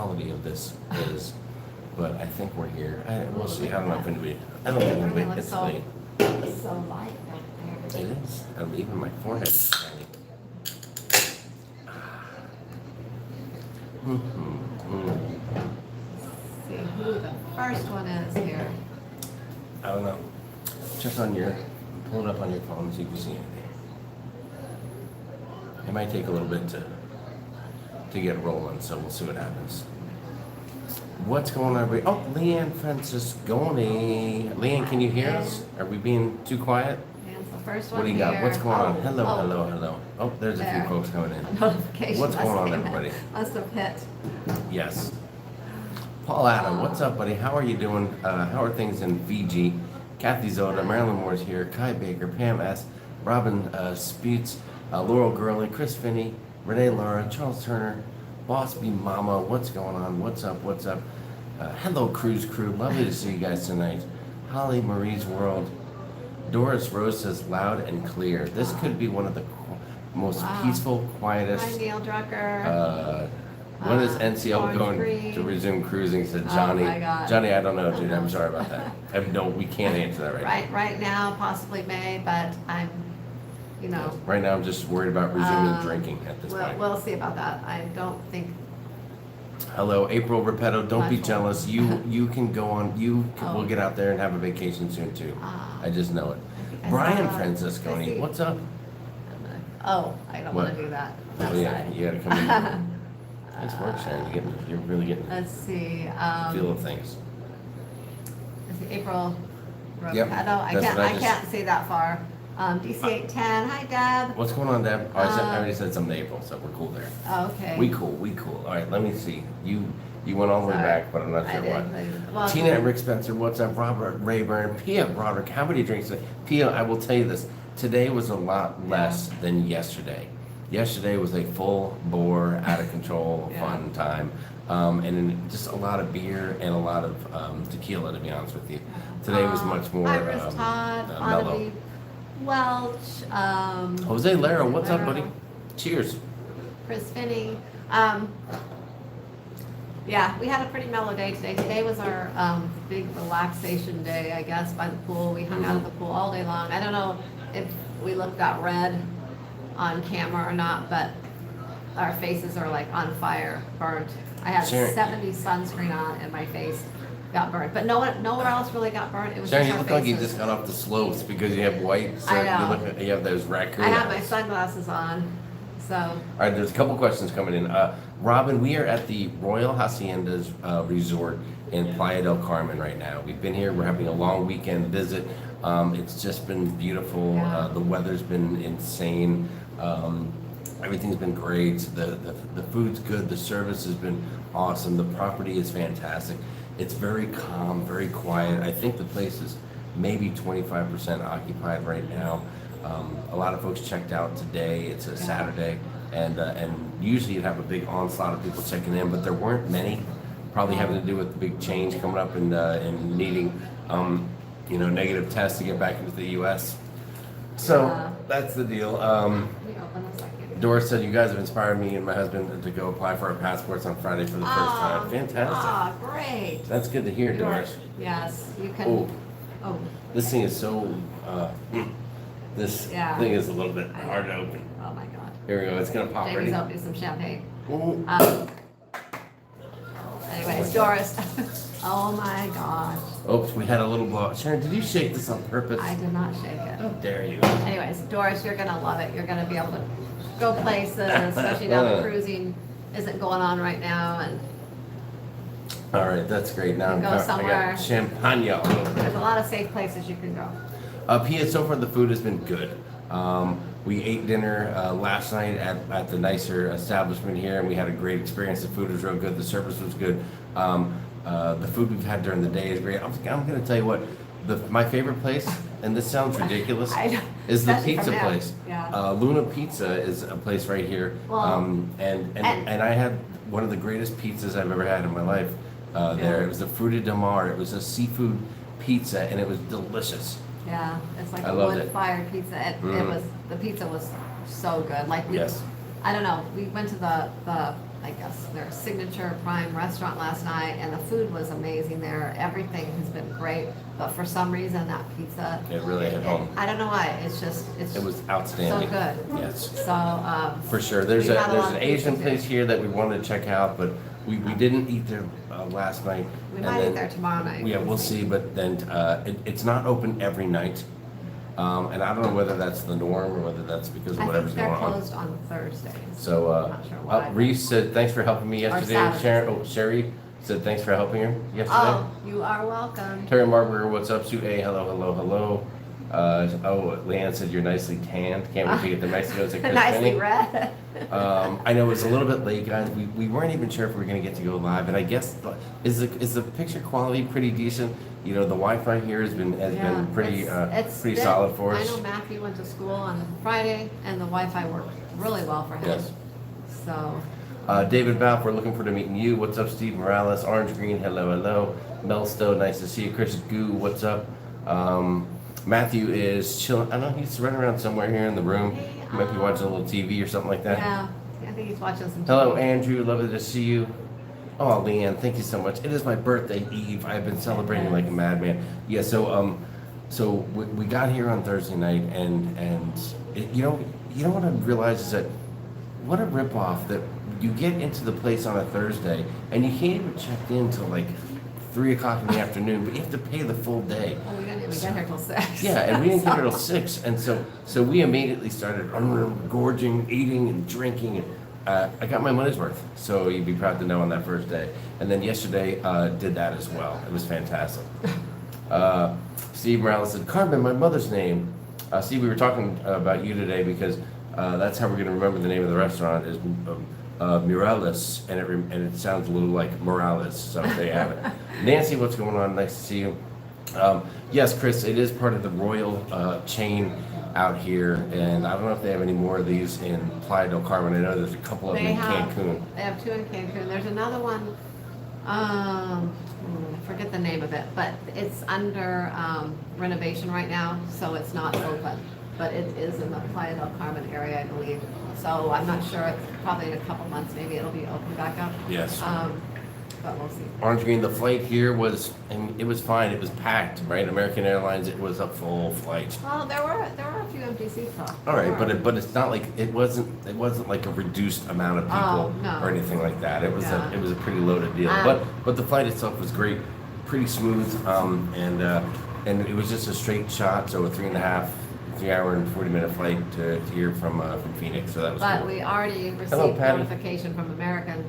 quality of this is, but I think we're here. We'll see. I don't know if anybody. I don't think anybody. It's late. It's so light right there. It is. Even my forehead is shiny. See who the first one is here. I don't know. Check on your, pull it up on your phone, see if you see anything. It might take a little bit to get rolling, so we'll see what happens. What's going on, everybody? Oh, Leanne Francisconi. Leanne, can you hear us? Are we being too quiet? Dan's the first one What do you got? here. What's going on? Hello, Oh, hello, hello. Oh, there's a few There. folks coming in. Notification. What's going on, must have everybody? hit- Must have hit. Yes. Paul Adam, what's up, buddy? How are you doing? How are things in Fiji? Kathy Zoda, Marilyn Moore's here, Kai Baker, Pam S., Robin Speets, Laurel Gurley, Chris Finney, Renee Laura, Charles Turner, Boss B Mama, what's going on? What's up? What's up? Hello, Cruise Crew. Lovely to see you guys tonight. Holly Marie's World. Doris Rose says loud and clear. This could be one of the most peaceful, Hi, quietest. Neil Drucker. When is NCL Orange going Green. to resume cruising? Said Johnny. Oh my God. Johnny, I don't know, dude. I'm sorry about that. No, we can't answer that Right now, possibly May, but I'm, now. Right now, I'm just worried about resuming drinking at this point. we'll see about that. I don't think. Hello, April Repetto. Don't be Much jealous. You can go on. We'll get out there and have a vacation soon too. I just know it. I Brian saw- I Francisconi, see. what's up? Oh, I don't want What? to do that. Oh yeah, you gotta come in. Nice work, Sharon. You're really getting Let's see. the feel of things. Is it April? Yep, I that's what I just- can't see that far. DC 810. Hi, Deb. What's going on, Deb? Oh, I already said something to April, so we're cool there. Oh, okay. We cool. All right, let me see. You went all the way Sorry. back, but I'm not I sure did. why. Well, Tina and Rick Spencer, what's up? Robert Rayburn, Pia Broderick, how many drinks? Pia, I will tell you this. Today was a lot less than yesterday. Yesterday was a full bore, out of control, fun time. And then just a lot of beer and a lot of tequila, to be honest with you. Today was much more Iris Todd, mellow. Bonnaby Welch, Jose Lara, what's up, buddy? Cheers. Chris Finney. Yeah, we had a pretty mellow day today. Today was our big relaxation day, I guess, by the pool. We hung out at the pool all day long. I don't know if we looked that red on camera or not, but our faces are like on fire, burnt. I had Sharon. 70 sunscreen on and my face got burnt. But nowhere else really got burnt. It was Sharon, just you our look like you faces. just got off the slopes because you have white. I know. You have those raccoon I have my eyes. sunglasses on, so. All right, there's a couple questions coming in. Robin, we are at the Royal Haciendas Resort in Playa del Carmen right now. We've been here. We're having a long weekend visit. It's just been beautiful. Yeah. The weather's been insane. Everything's been great. The food's good. The service has been awesome. The property is fantastic. It's very calm, very quiet. I think the place is maybe 25% occupied right now. A lot of folks checked out today. It's a Saturday, and usually you'd have a big onslaught of people checking in, but there weren't many. Probably having to do with the big change coming up and needing, negative tests to get back into the U.S. So that's the deal. Let me open a second. Doris said, "You guys have inspired me and my husband to go apply for our passports on Friday for the first time." Fantastic. Oh, great. That's good to hear, Doris. Yes, you can. Oh, Oh, this thing is so. This Yeah. thing is a little bit hard to open. oh my God. Here we go. It's gonna pop Jamie's ready. opening some champagne. Ooh. Anyways, Doris. Oh my gosh. Oops, we had a little blow. Sharon, did you shake this on purpose? I did not shake How it. dare you? Anyways, Doris, you're gonna love it. You're gonna be able to go places, especially now the cruising isn't going on right now, and All right, that's great. Now Go I somewhere. got champagne all over. there's a lot of safe places you can go. Pia, so far the food has been good. We ate dinner last night at the nicer establishment here, and we had a great experience. The food was real good. The service was good. The food we've had during the day is great. I'm going to tell you what, my favorite place, and this sounds ridiculous, I know, is the especially pizza from them. place. Yeah. Luna Pizza is a place right here, Well, and I had one of the greatest pizzas I've ever had in my life there. It was the Fruta de Mar. It was a seafood pizza, and it was delicious. Yeah, it's like I a loved it. wood-fired pizza. The pizza was so good. Like Yes. I don't know. We went to the I guess, their signature prime restaurant last night, and the food was amazing there. Everything has been great, but for some reason that pizza, It really hit home. I don't know why. It's It was outstanding. so good. Yes. So For sure. There's we had a lot an of Asian pizza, place too. here that we wanted to check out, but we didn't eat there last night. We And might then- eat there tomorrow night. Yeah, we'll see, but then it's not open every night. And I don't know whether that's the norm or whether that's because of I think whatever's going they're on. closed on Thursdays. So, Not sure why. Reese said, thanks for helping me yesterday. Saturdays. Sharon, Sherry said, thanks for helping her yesterday. Oh, you are welcome. Terry Marburger, what's up? Sue A, hello, hello, hello. Leanne said you're nicely tanned. Can't wait to get to Mexico. Said Chris Nicely Finney. read. I know it's a little bit late, guys. We weren't even sure if we were going to get to go live, and I guess is the picture quality pretty decent? You know, the Wi-Fi here has been pretty It's pretty been- solid for I us. know Matthew went to school on Friday, and the Wi-Fi worked really well for him. Yes. So, David Balf, we're looking forward to meeting you. What's up, Steve Morales? Orange Green, hello, hello. Mel Stowe, nice to see you. Chris Goo, what's up? Matthew is chilling. I don't know, he's running around somewhere here in the room. He might be watching a little TV or something like that. yeah, I think he's watching some Hello, TV. Andrew. Lovely to see you. Oh, Leanne, thank you so much. It is my birthday eve. I've been celebrating like a madman. Yeah, so we got here on Thursday night, and you know what I realized is that what a ripoff that you get into the place on a Thursday and you can't even check in till like 3 o'clock in the afternoon, but you have to pay the full day. Oh, we didn't even get here till 6. Yeah, and we didn't get here till 6, and so we immediately started gorging, eating, and drinking. And I got my money's worth, so you'd be proud to know on that first day. And then yesterday did that as well. It was fantastic. Steve Morales said, "Carmen, my mother's name." Steve, we were talking about you today because that's how we're going to remember the name of the restaurant is Morales, and it sounds a little like Morales. So there you have it. Nancy, what's going on? Nice to see you. Yes, Chris, it is part of the Royal chain out here, and I don't know if they have any more of these in Playa del Carmen. I know there's a couple of them in Cancun. They have 2 in Cancun. There's another one, I forget the name of it, but it's under renovation right now, so it's not open. But it is in the Playa del Carmen area, I believe. So I'm not sure, it's probably in a couple months, maybe it'll be open back up. Yes. But we'll see. Orange Green, the flight here was, and it was fine. It was packed, right? American Airlines, it was a full flight. Well, there were a few empty seats though. All right, There were. but it's not like it wasn't like a reduced amount of people Oh, no. or anything like that. It was Yeah. it was a pretty loaded deal. But the flight itself was great, pretty smooth, and it was just a straight shot, so a 3.5 and 40-minute flight to here from Phoenix. So that was But cool. we already Hello, received Patty. notification from American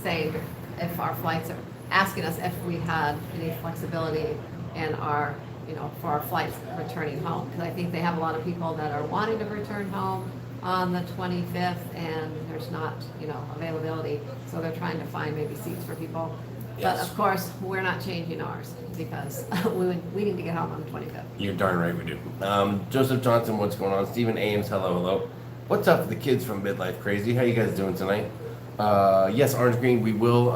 saying if our flights are, asking us if we had any flexibility in our, for our flights returning home. Because I think they have a lot of people that are wanting to return home on the 25th and there's not, availability. So they're trying to find maybe seats for people. But Yes. of course, we're not changing ours because we need to get home on the 25th. You're darn right we do. Joseph Johnson, what's going on? Stephen Ames, hello, hello. What's up with the kids from Midlife Crazy? How you guys doing tonight? Yes, Orange Green, we will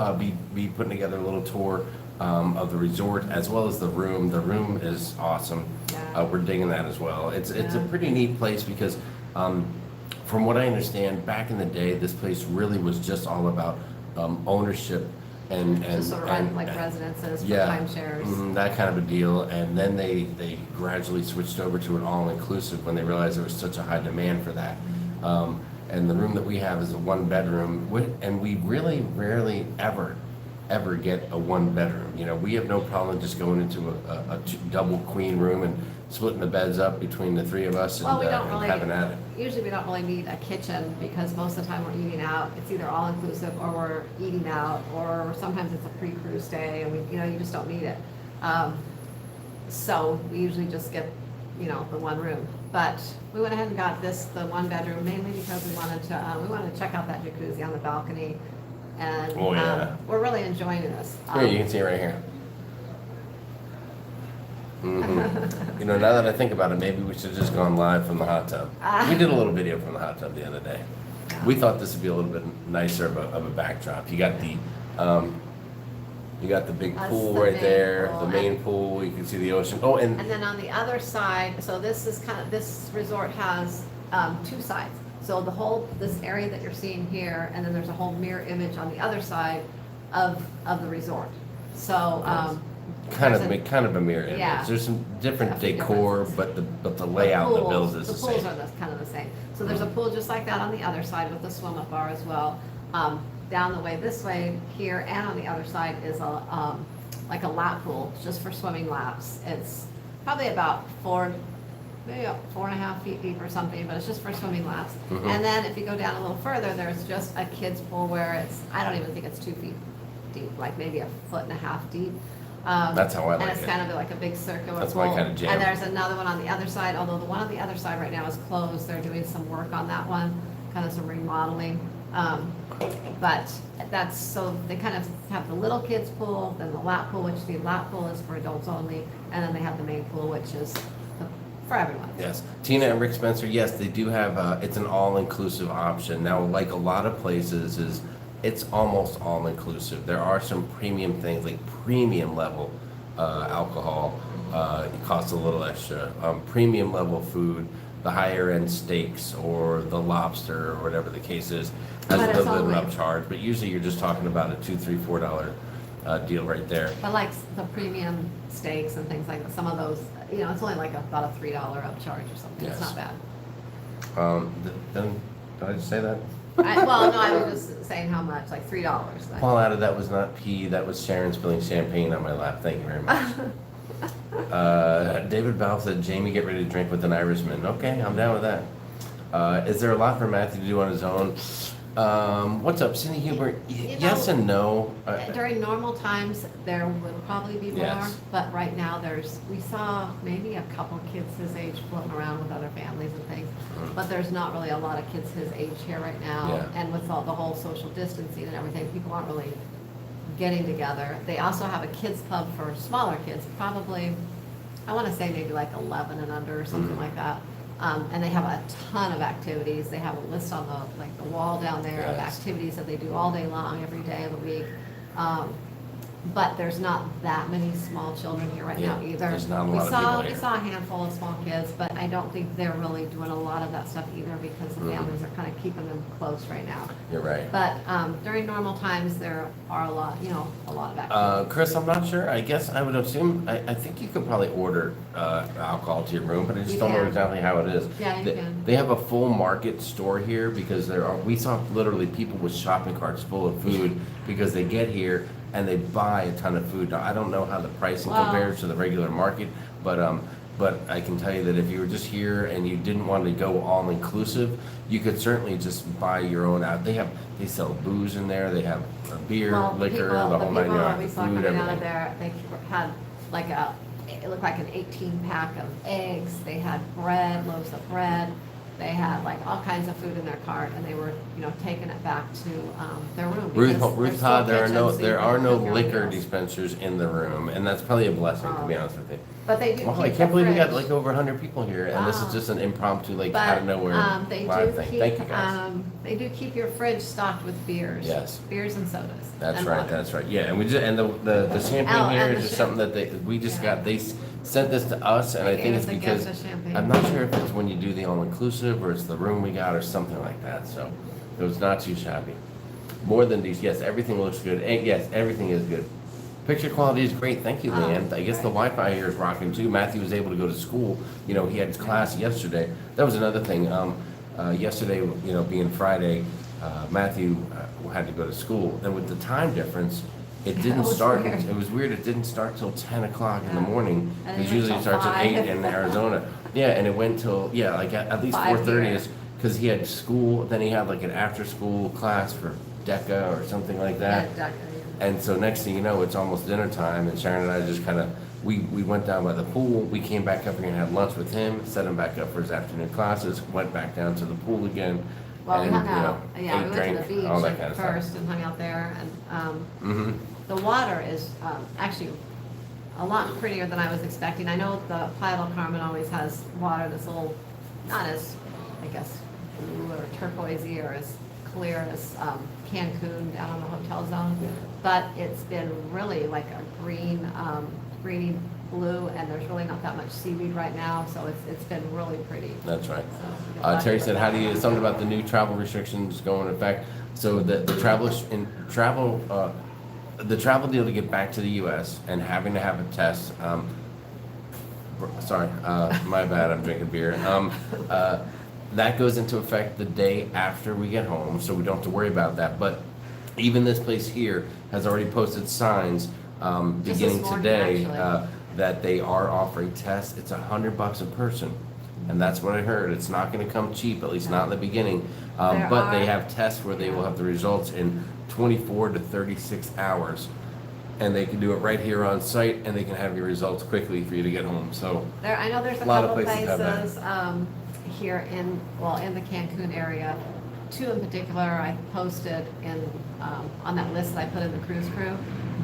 be putting together a little tour of the resort as well as the room. The room is awesome. Yeah. We're digging that as well. It's a Yeah. pretty neat place because from what I understand, back in the day, this place really was just all about ownership and Just sort of like residences for yeah, timeshares. that kind of a deal. And then they gradually switched over to an all-inclusive when they realized there was such a high demand for that. And the room that we have is a 1-bedroom, and we really rarely ever get a 1-bedroom. We have no problem just going into a double queen room and splitting the beds up between the 3 of us and, Well, we don't and really, having at it. usually we don't really need a kitchen because most of the time we're eating out. It's either all inclusive or we're eating out, or sometimes it's a pre-cruise stay and you just don't need it. So we usually just get, the one room. But we went ahead and got the 1-bedroom mainly because we wanted to check out that jacuzzi on the balcony. And Oh, yeah. we're really enjoying this. Here, you can see it right here. Now that I think about it, maybe we should have just gone live from the hot tub. We did a little video from the hot tub the other day. Yeah. We thought this would be a little bit nicer of a backdrop. You got the big That's pool the right main there, pool. the main pool. You can see the ocean. Oh, and And then on the other side, so this resort has 2 sides. So this area that you're seeing here, and then there's a whole mirror image on the other side of the resort. So, Kind there's of a mirror image. Yeah. There's some different Definitely decor, differences. but the layout, the build is the The pools same. are kind of the same. So there's a pool just like that on the other side with the swim-up bar as well. Down the way, this way, here, and on the other side is like a lap pool, just for swimming laps. It's probably about maybe about 4.5 feet deep or something, but it's just for swimming laps. Mhm. And then if you go down a little further, there's just a kid's pool where I don't even think it's 2 feet deep, like maybe 1.5 feet deep. That's how I like And it's it. kind of like a big circular That's pool. my kind of jam. And there's another one on the other side, although the one on the other side right now is closed. They're doing some work on that one, kind of some remodeling. But that's, so they kind of have the little kids pool, then the lap pool, which the lap pool is for adults only, and then they have the main pool, which is for everyone. Yes, Tina and Rick Spencer, yes, they do have, it's an all-inclusive option. Now, like a lot of places, it's almost all-inclusive. There are some premium things, like premium level alcohol, it costs a little extra. Premium level food, the higher end steaks or the lobster or whatever the case is, has But a it's little bit of only- upcharge, but usually you're just talking about a $2, $3, $4 deal right there. But like the premium steaks and things like that, some of those, it's only like about a $3 upcharge or something. It's Yes. not bad. Then, did I just say that? Well, no, I was just saying how much, like $3. Paul added that was not pee, that was Sharon spilling champagne on my lap. Thank you very much. David Bell said, Jamie, get ready to drink with an Irishman. Okay, I'm down with that. Is there a lot for Matthew to do on his own? What's up, Cindy Huber? Yes and no. During normal times, there will probably be more, Yes. but right now we saw maybe a couple kids his age floating around with other families and things, but there's not really a lot of kids his age here right now. Yeah. And with all the whole social distancing and everything, people aren't really getting together. They also have a kids club for smaller kids, probably, I want to say maybe like 11 and under or something like that. And they have a ton of activities. They have a list on the wall down there of Yes. activities that they do all day long, every day of the week. But there's not that many small children here right now Yeah, either. there's not a lot of people We here. saw a handful of small kids, but I don't think they're really doing a lot of that stuff either because the families are kind of keeping them close right now. You're right. But during normal times, there are a lot of activities. Chris, I'm not sure. I guess I would assume, I think you could probably order alcohol to your room, but I just You don't know can. exactly how it is. Yeah, you can. They have a full market store here because we saw literally people with shopping carts full of food because they get here and they buy a ton of food. Now, I don't know how the pricing Wow. compares to the regular market, but I can tell you that if you were just here and you didn't want to go all inclusive, you could certainly just buy your own out. They sell booze in there. They have beer, Well, liquor, people- the whole nine people yards, that we saw food, coming out of everything. there, they had it looked like an 18-pack of eggs. They had loaves of bread. They had like all kinds of food in their cart, and they were, taking it back to their room. because Ruth there's Todd, still kitchens, so there you are can no cook your own liquor meals. dispensers in the room, and that's probably a blessing, to be honest with you. But they do. Well, keep I the can't believe we got fridge. like over 100 people here, and this is Wow. just an impromptu, like, But out of nowhere they live do thing. keep, Thank you, guys. they do keep your fridge stocked with beers. Yes. Beers and sodas. That's and right, water. that's right. Yeah, and the champagne Oh, here and is the just something that we just Yeah. got. They sent this to us, and They I gave think us it's a because gift of champagne. I'm not sure if it's when you do the all-inclusive or it's the room we got or something like that. So it was not too shabby. More than these, yes, everything looks good. And yes, everything is good. Picture quality is great. Thank you, Oh, Leanne. I guess the great. Wi-Fi here is rocking too. Matthew was able to go to school. He had his class yesterday. That was another thing. Yesterday, being Friday, Matthew had to go to school, and with the time difference, it Yeah, didn't it was start. weird. It was weird. It didn't start till 10 o'clock in the Yeah. morning. And Because it went usually it till starts at 8 5. in Arizona. Yeah, and it went till at least 5 4:30 here. is because he had school. Then he had like an after-school class for DECA or something like that. Yeah, And so next thing you know, it's almost dinner time, and Sharon and I just kind of, we went down by the pool, we came back up here and had lunch with him, set him back up for his afternoon classes, went back down to the pool again, Well, we and, hung out. Yeah, we ate, went drank, to the beach all that at kind of first stuff. and hung out there. And Mm-hmm. the water is actually a lot prettier than I was expecting. I know the Playa del Carmen always has water that's a little, not as, I guess, blue or turquoisey or as clear as Cancun down on the hotel zone. But it's been really like a greeny blue, and there's really not that much seaweed right now, so it's been really pretty. That's right. So we get lucky Terry with said, that. how do you, something about the new travel restrictions going into effect? So the travel deal to get back to the US and having to have a test, sorry, my bad, I'm drinking beer. That goes into effect the day after we get home, so we don't have to worry about that. But even this place here has already posted signs, Just this beginning morning, today, actually. that they are offering tests. It's $100 a person. And that's what I heard. It's not gonna come cheap, at least not in the beginning. There But they are- have tests where they will have the results in 24 to 36 hours. And they can do it right here on site, and they can have your results quickly for you to get home, so. I know there's a lot of couple places have that. places, here in the Cancun area. Two in particular I posted on that list that I put in the cruise crew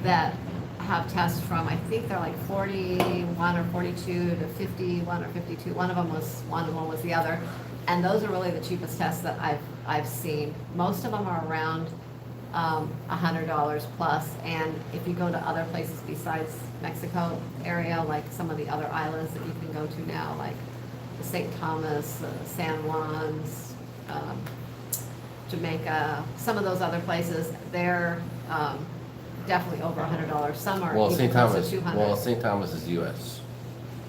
that have tests from, I think they're like 41 or 42 to 51 or 52. One of them was one and one was the other. And those are really the cheapest tests that I've seen. Most of them are around $100 plus. And if you go to other places besides Mexico area, like some of the other islands that you can go to now, like St. Thomas, San Juan's, Jamaica, some of those other places, they're definitely over $100. Some are Well, even St. close Thomas, to 200. well, St. Thomas is US.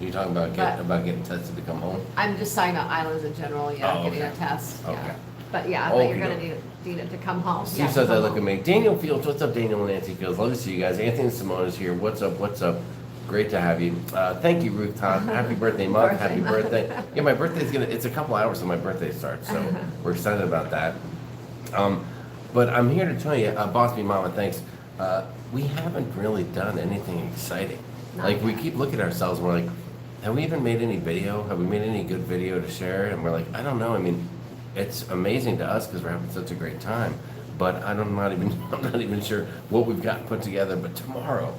You're talking about getting tested to come home? I'm just talking about islands in general, yeah, Oh, getting okay. a test. Yeah. Okay. But yeah, but you're Okey gonna doke. need it to come home. Steve Yeah, says, come I look at home. me. Daniel Fields, what's up, Daniel and Nancy Fields? Love to see you guys. Anthony and Simone is here. What's up, what's up? Great to have you. Thank you, Ruth Todd. Happy birthday month. Birthday Happy month. birthday. Yeah, my birthday's it's a couple hours till my birthday starts, so we're excited about that. But I'm here to tell you, Boss Me Mama, thanks. We haven't really done anything exciting. Not Like, we yet. keep looking at ourselves, and we're like, have we even made any video? Have we made any good video to share? And we're like, I don't know. I mean, it's amazing to us because we're having such a great time. But I'm not even sure what we've got put together. But tomorrow,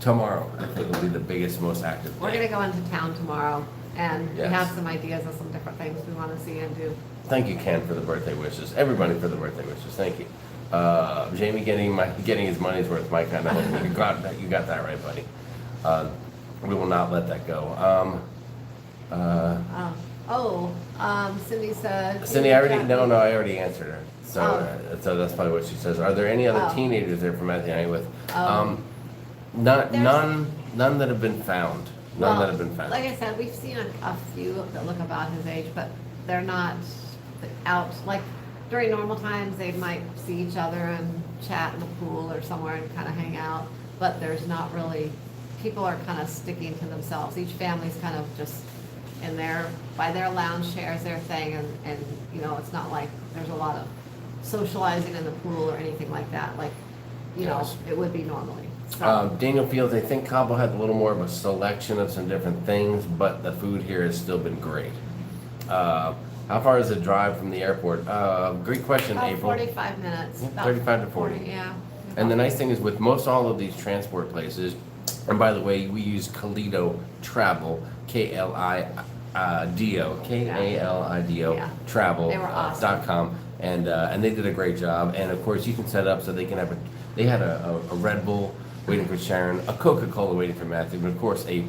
I think will be the biggest, most active We're day. gonna go into town tomorrow, and we Yes. have some ideas of some different things we wanna see and do. Thank you, Ken, for the birthday wishes. Everybody for the birthday wishes. Thank you. Jamie getting his money's worth. Mike, I know you got that right, buddy. We will not let that go. Cindy said. Cindy, I already answered her. So, Oh. so that's probably what she says. Are there any other Oh. teenagers there from Anthony with? Oh. None that have been found. None Well, that have been found. Like I said, we've seen a few that look about his age, but they're not out, like, during normal times, they might see each other and chat in the pool or somewhere and kind of hang out, but there's not really, people are kind of sticking to themselves. Each family's kind of just in by their lounge chairs, their thing, and, you know, it's not like there's a lot of socializing in the pool or anything like that, like, you know, Yes. it would be normally. So, Daniel Fields, I think Cabo had a little more of a selection of some different things, but the food here has still been great. How far is the drive from the airport? Great question, about April. 45 minutes. Yeah, about 35 to 40. Yeah. And the nice thing is with most all of these transport places, and by the way, we use Kalido Travel, K-L-I-D-O, K-A-L-I-D-O, Yeah. travel, They were awesome. .com, and they did a great job. And of course, you can set up so they can have they had a Red Bull waiting for Sharon, a Coca-Cola waiting for Matthew, but of course a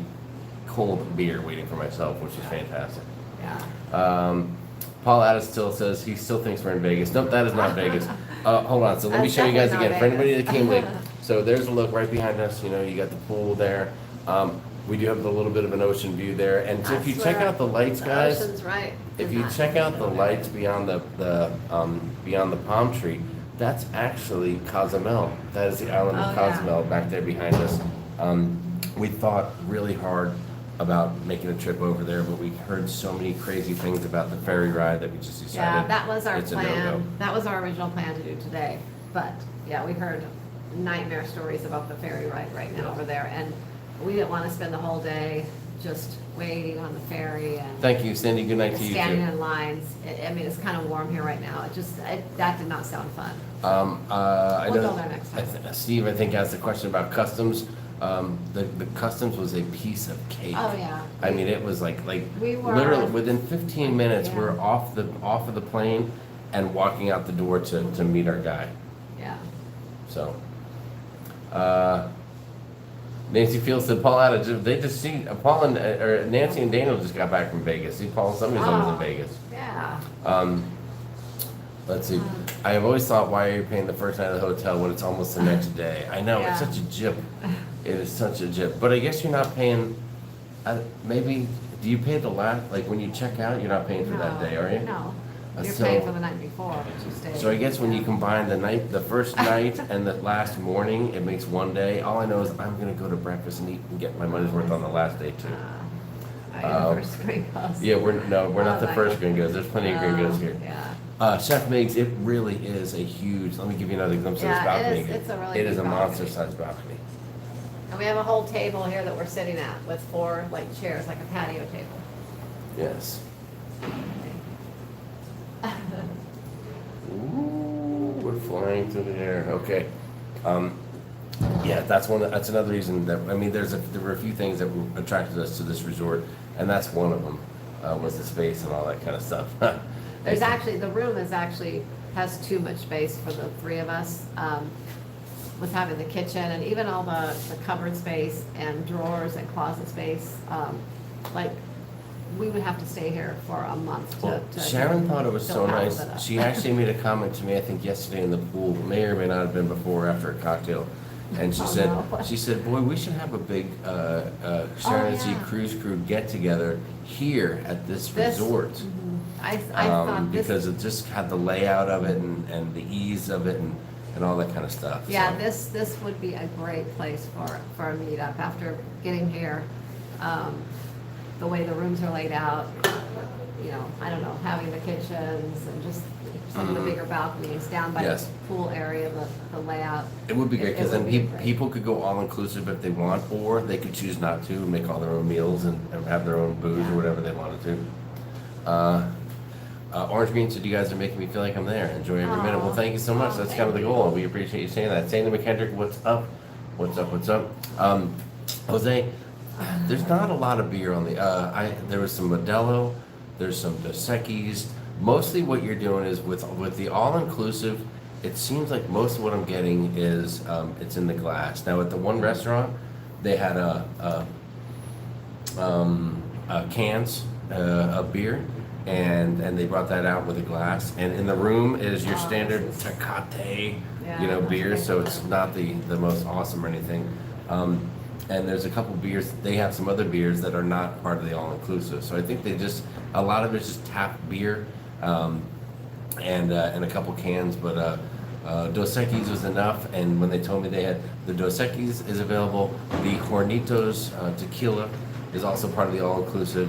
cold beer waiting for myself, which is fantastic. Yeah. Paul Addis still says he still thinks we're in Vegas. Nope, that is not Vegas. Hold on, so let me That's show you guys definitely again. not For anybody that Vegas. came late, so there's a look right behind us. You know, you got the pool there. We do have a little bit of an ocean view there, and so if you check out the lights, guys, The ocean's right. if you check out the lights beyond the palm tree, that's actually Cozumel. That is the island of Oh, yeah. Cozumel back there behind us. We thought really hard about making a trip over there, but we heard so many crazy things about the ferry ride that we just decided. Yeah, that was our it's a no-go. plan. That was our original plan to do today. But, yeah, we heard nightmare stories about the ferry ride right now over there. And we didn't want to spend the whole day just waiting on the ferry and Thank you, Cindy. Good night to you standing too. in lines. I mean, it's kind of warm here right now. That did not sound fun. I We'll know, go there next time. Steve, I think, asked a question about customs. The customs was a piece of cake. Oh, yeah. I mean, it was like We were- literally within 15 minutes, Yeah. we're off of the plane and walking out the door to meet our guy. Yeah. So, Nancy Fields said Paul out of, they just see, Paul and, or Nancy and Daniel just got back from Vegas. See, Paul, somebody's always in Vegas. Yeah. Let's see. I have always thought, why are you paying the first night of the hotel when it's almost the next day? I know, it's Yeah. such a jip. It is such a jip. But I guess you're not paying, maybe, do you pay the last, like when you check out, you're not paying for that day, are you? No. You're So- paying for the night before, but you stay. So I guess when you combine the first night and the last morning, it makes one day. All I know is I'm gonna go to breakfast and eat and get my money's worth on the last day too. I know first gringos. Yeah, we're not the Oh, first gringos. There's plenty of gringos here. Yeah. Chef Miggs, it really is a huge, let me give you another glimpse of this Yeah, balcony. it is. It's a really It is big a balcony. monster-sized balcony. And we have a whole table here that we're sitting at with 4 like chairs, like a patio table. Yes. Ooh, we're flying through the air. Okay. Yeah, that's another reason that, I mean, there were a few things that attracted us to this resort, and that's one of them, was the space and all that kind of stuff. There's actually, the room has too much space for the 3 of us, with having the kitchen and even all the cupboard space and drawers and closet space. Like, we would have to stay here for a month Well, to. Sharon thought it was fill so half of nice. it up. She actually made a comment to me, I think yesterday in the pool, may or may not have been before or after a cocktail. And she Oh, said, no. boy, we should have a big Sharonatsea yeah. cruise crew get together here at this resort. Mhm. I thought this. Because it just had the layout of it and the ease of it and all that kind of stuff. Yeah, So, this would be a great place for a meetup after getting here. The way the rooms are laid out, you know, I don't know, having the kitchens and just some of the bigger balconies down by the Yes. pool area, the layout. It would be great, because It then would be great. people could go all-inclusive if they want, or they could choose not to, make all their own meals and have their own booze or Yeah. whatever they wanted to. Orange Green said, you guys are making me feel like I'm there. Enjoy every minute. Well, Aw. thank you so much. Oh, That's kind of the thank goal. We appreciate you saying that. Sandy McKendrick, what's up? What's up? What's up? Jose, there's not a lot of beer on the, there was some Modelo, there's some Dos Equis. Mostly what you're doing is with the all-inclusive, it seems like most of what I'm getting is, it's in the glass. Now, at the one restaurant, they had cans of beer, and they brought that out with a glass. And in the room is your Oh, standard this is- Tecate, Yeah, beer, okay. so it's not the most awesome or anything. And there's a couple beers, they have some other beers that are not part of the all-inclusive. So I think a lot of it's just tap beer, and a couple cans, but Dos Equis was enough. And when they told me they had, the Dos Equis is available, the Hornitos tequila is also part of the all-inclusive,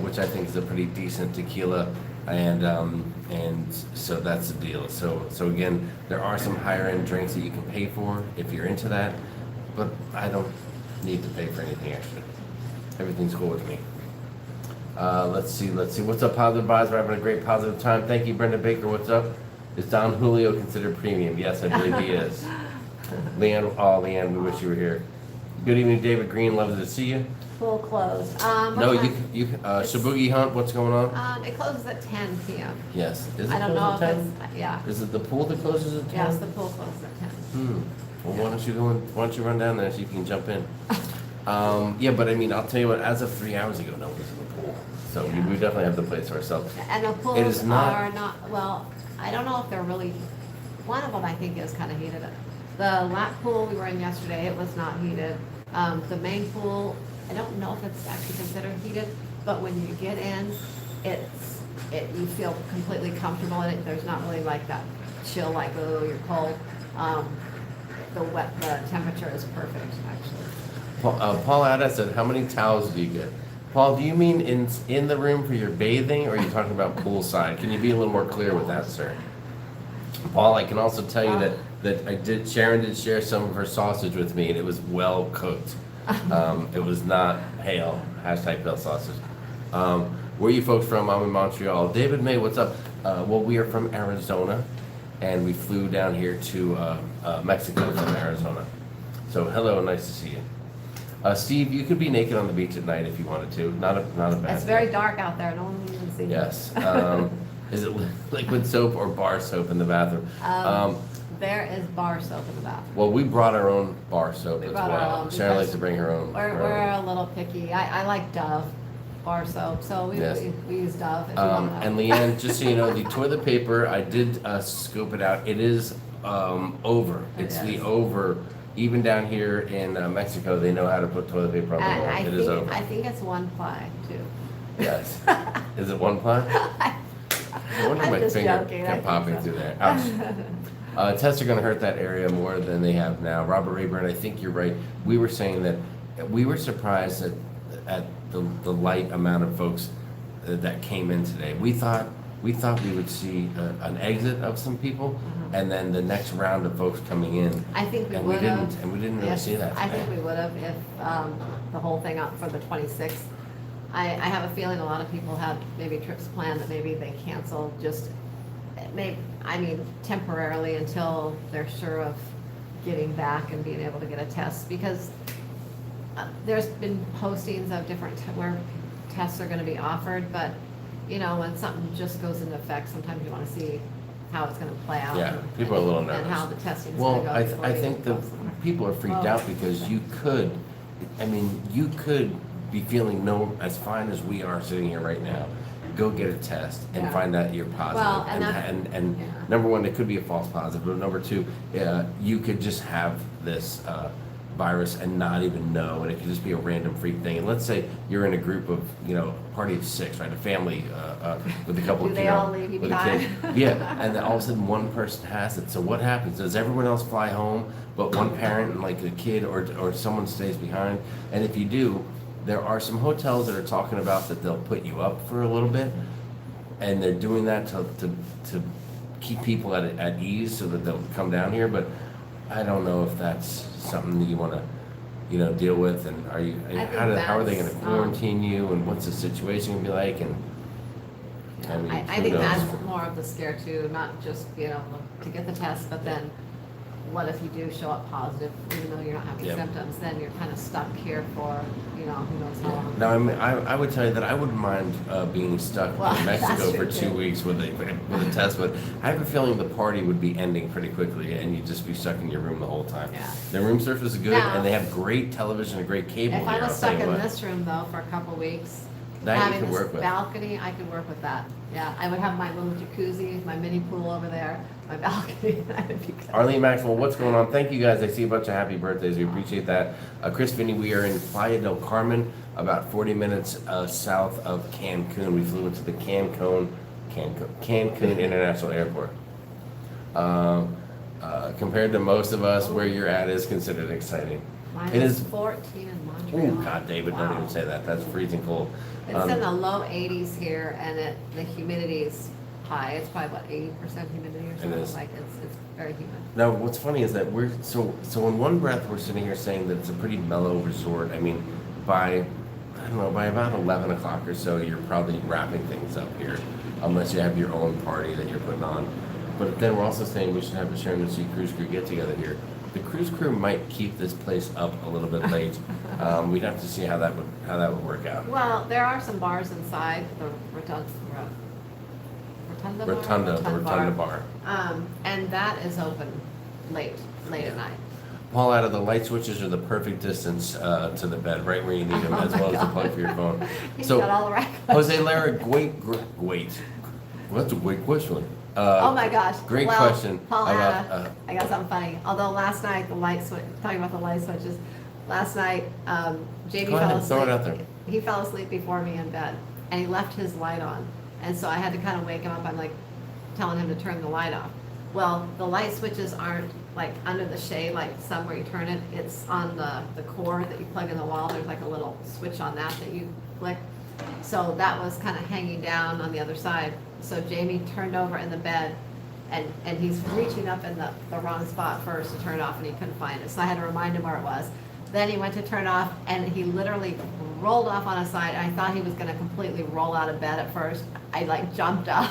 which I think is a pretty decent tequila, and so that's the deal. So again, there are some higher-end drinks that you can pay for if you're into that, but I don't need to pay for anything extra. Everything's cool with me. Let's see. What's up, Positive Vibes? We're having a great positive time. Thank you, Brenda Baker. What's up? Is Don Julio considered premium? Yes, I believe he is. Leanne, we wish you were here. Good evening, David Green. Love to see you. Pool closed. No, Shabugi Hunt, what's going on? It closes at 10 p.m. Yes. Is it I don't know closed if at it's, 10? yeah. Is it the pool that closes at 10? Yes, the pool closes at 10. Well, why don't you run down there so you can jump in? Yeah, but I mean, I'll tell you what, as of 3 hours ago, no one was in the pool. So we definitely have the place to ourselves. And the It pools is not- are not, well, I don't know if they're really, one of them I think is kind of heated. The lap pool we were in yesterday, it was not heated. The main pool, I don't know if it's actually considered heated, but when you get in, you feel completely comfortable in it. There's not really like that chill, like, oh, you're cold. The temperature is perfect, actually. Paul Adda said, how many towels do you get? Paul, do you mean in the room for your bathing, or are you talking about poolside? Can you be a little more clear with that, sir? Paul, I can also tell you that Sharon did share some of her sausage with me, and it was well cooked. It was not pale, #pale sausage. Where are you folks from? I'm in Montreal. David May, what's up? Well, we are from Arizona, and we flew down here to Mexico from Arizona. So hello, nice to see you. Steve, you could be naked on the beach at night if you wanted to. Not a bad. It's very dark out there. No one will even see you. Yes. Is it liquid soap or bar soap in the bathroom? There is bar soap in the bathroom. Well, we brought our own bar soap We as brought our well. own Sharon likes because to bring her own. We're a little picky. I like Dove bar soap, so Yes. we use Dove. If you want to know. And Leanne, just so you know, the toilet paper, I did scope it out. It is over. It It's the is. over. Even down here in Mexico, they know how to put toilet paper on the wall. It is over. I think it's one ply too. Yes. Is it one ply? I wonder if I'm my just finger joking, I kept think popping so. through there. Ouch. Tests are going to hurt that area more than they have now. Robert Rayburn, I think you're right. We were saying that we were surprised at the light amount of folks that came in today. We thought we would see an exit of some people, and then the next round of folks coming in. I think we and would have. and we didn't really see that. I today. think we would have if the whole thing up for the 26th. I have a feeling a lot of people had maybe trips planned that maybe they canceled just temporarily until they're sure of getting back and being able to get a test, because there's been postings of different where tests are going to be offered, but you know, when something just goes into effect, sometimes you want to see how it's going to play out. Yeah, people are a little nervous. And how the testing is Well, going to go. I think the people are freaked out because you could be feeling as fine as we are sitting here right now. Go get a test and Yeah. find out you're positive. Well, and yeah. number one, it could be a false positive, but number two, you could just have this virus and not even know, and it could just be a random freak thing. And let's say you're in a group of, party of 6, right? A family with a couple Do of they all leave you with a behind? kid. Yeah, and then all of a sudden one person has it. So what happens? Does everyone else fly home, but one parent and like a kid or someone stays behind? And if you do, there are some hotels that are talking about that they'll put you up for a little bit, and they're doing that to keep people at ease so that they'll come down here. But I don't know if that's something that you want to, deal with. And how are they going to quarantine you, and what's the situation going to be like? And I who think knows? that's more of the scare too, not just, to get the test, but then what if you do show up positive, even though you're not having Yep. symptoms, then you're kind of stuck here for, who knows how long. Now, I would tell you that I wouldn't mind being stuck Well, in Mexico that's for true, 2 too. weeks with a test, but I have a feeling the party would be ending pretty quickly, and you'd just be stuck in your room the whole time. Yeah. Their room service is good, Now- and they have great television and great cable If here. I I'll was tell stuck you in what. this room though for a couple weeks, That you having could this work with. balcony, I could work with that. Yeah, I would have my little jacuzzi, my mini pool over there, my balcony, that would be good. Arlene Maxwell, what's going on? Thank you guys. I see a bunch of happy birthdays. We appreciate that. Chris Finney, we are in Playa del Carmen, about 40 minutes south of Cancun. We flew into the Cancun International Airport. Compared to most of us, where you're at is considered exciting. Mine It is is. 14 in Oh Montreal. God, David, don't Wow. even say that. That's freezing cold. It's in the low 80s here, and the humidity is high. It's probably about 80% humidity or something. is. Like it's very humid. Now, what's funny is that we're so in one breath we're sitting here saying that it's a pretty mellow resort. I mean, by about 11 o'clock or so, you're probably wrapping things up here, unless you have your own party that you're putting on. But then we're also saying we should have a Sharonatsea cruise crew get together here. The cruise crew might keep this place up a little bit late. We'd have to see how that would work out. Well, there are some bars inside the Rotunda bar. And that is open late at night. Paul, out of the light switches are the perfect distance to the bed, right where you need them, Oh as my well as the God. plug for your phone. He's So, got all the right Jose Lara, great. Well, that's a great question. Oh my gosh. Great Well, question Paul, about. I got something funny. Although last night talking about the light switches, last night Jamie Go fell ahead, asleep. throw it out there. He fell asleep before me in bed, and he left his light on, and so I had to kind of wake him up. I'm like telling him to turn the light off. Well, the light switches aren't like under the shade, like some where you turn it. It's on the cord that you plug in the wall. There's like a little switch on that you click. So that was kind of hanging down on the other side. So Jamie turned over in the bed, and he's reaching up in the wrong spot first to turn it off, and he couldn't find it. So I had to remind him where it was. Then he went to turn it off, and he literally rolled off on his side. I thought he was going to completely roll out of bed at first. I like jumped up.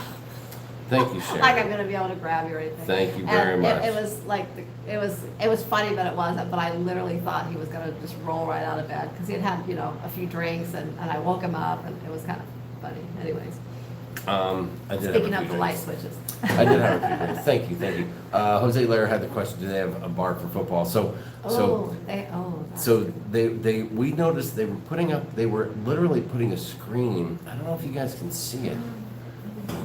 Thank you, Sharon. Like I'm going to be able to grab you or anything. Thank you very And much. It was like, it was funny, but it wasn't. But I literally thought he was going to just roll right out of bed because he had had, a few drinks, and I woke him up, and it was kind of funny. Anyways. I did Speaking have a of few the light drinks. switches. I did have a few drinks. Thank you. Jose Lair had the question, do they have a bar for football? We noticed they were literally putting a screen. I don't know if you guys can see it.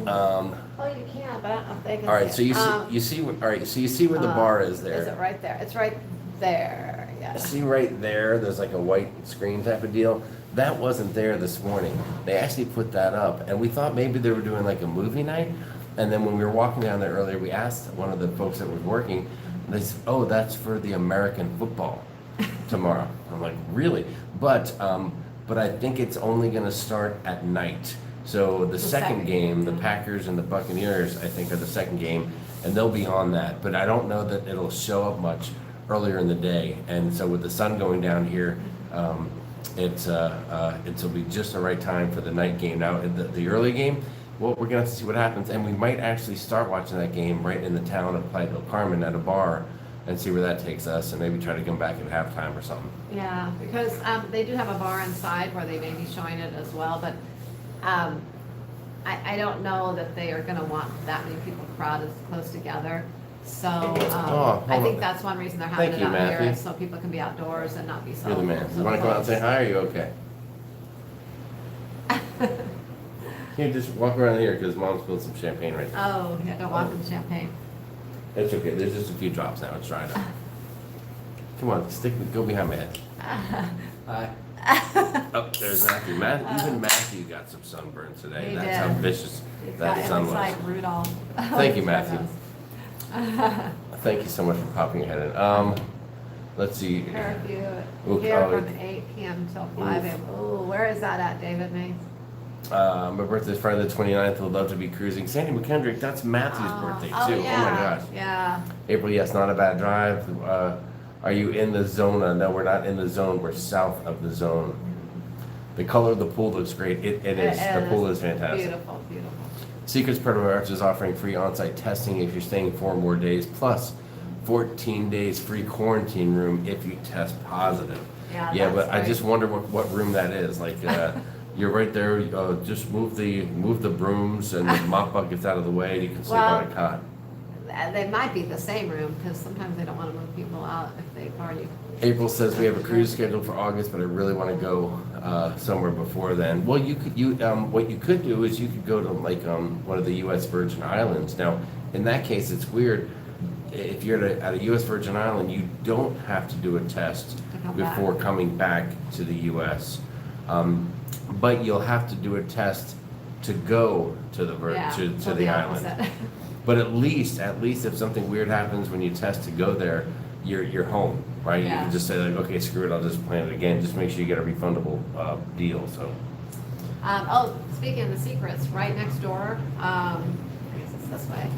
Oh, you can, but I don't know if they can. All right, so see it. you see, all right, so you see where the bar is there. Is it right there? It's right there, yeah. See right there, there's like a white screen type of deal. That wasn't there this morning. They actually put that up, and we thought maybe they were doing like a movie night. And then when we were walking down there earlier, we asked one of the folks that was working, and they said, "Oh, that's for the American football tomorrow." I'm like, "Really?" But I think it's only going to start at night. So the second game, the Packers and the Buccaneers, I think, are the second game, and they'll be on that. But I don't know that it'll show up much earlier in the day. And so with the sun going down here, it'll be just the right time for the night game. Now, the early game, well, we're gonna have to see what happens, and we might actually start watching that game right in the town of Playa, Carmen, at a bar, and see where that takes us, and maybe try to come back at halftime or something. Yeah, because they do have a bar inside where they may be showing it as well, but I don't know that they are gonna want that many people crowded close together. So I think that's one reason they're having it out here, so people can be outdoors and not be so. You're the man. You want to come out and say hi? Or are you okay? Can you just walk around here because Mom spilled some champagne right now. Oh, yeah, don't walk in champagne. It's okay. There's just a few drops now. It's dried up. Come on, go behind my head. Hi. Oh, there's Matthew. Even Matthew got some sunburn today. That's how vicious that sun was. It's like Rudolph. Thank you, Matthew. Thank you so much for popping your head in. Let's see. Curfew here from 8 p.m. till 5 a.m. Oh, where is that at, David May? My birthday's Friday the 29th. Would love to be cruising. Sandy McKendrick, that's Matthew's birthday too. Yeah. Oh my gosh. Yeah. April, yes, not a bad drive. Are you in the zone? No, we're not in the zone. We're south of the zone. The color of the pool looks great. It is. The pool is fantastic. Beautiful, beautiful. Secrets Predator Arts is offering free on-site testing if you're staying 4 more days, plus 14 days free quarantine room if you test positive. Yeah, but great. I just wonder what room that is. Like, you're right there. Just move the brooms and the mop buckets out of the way, and you can sleep on a cot. They might be the same room because sometimes they don't want to move people out if they party. April says we have a cruise scheduled for August, but I really want to go somewhere before then. Well, what you could do is you could go to like one of the U.S. Virgin Islands. Now, in that case, it's weird. If you're at a U.S. Virgin Island, you don't have to do a test before coming back to the U.S. But you'll have to do a test to go to the the island. But at least if something weird happens when you test to go there, you're home, right? Yeah. You can just say like, okay, screw it, I'll just plan it again. Just make sure you get a refundable deal. So. Speaking of the secrets, right next door, I guess it's this way.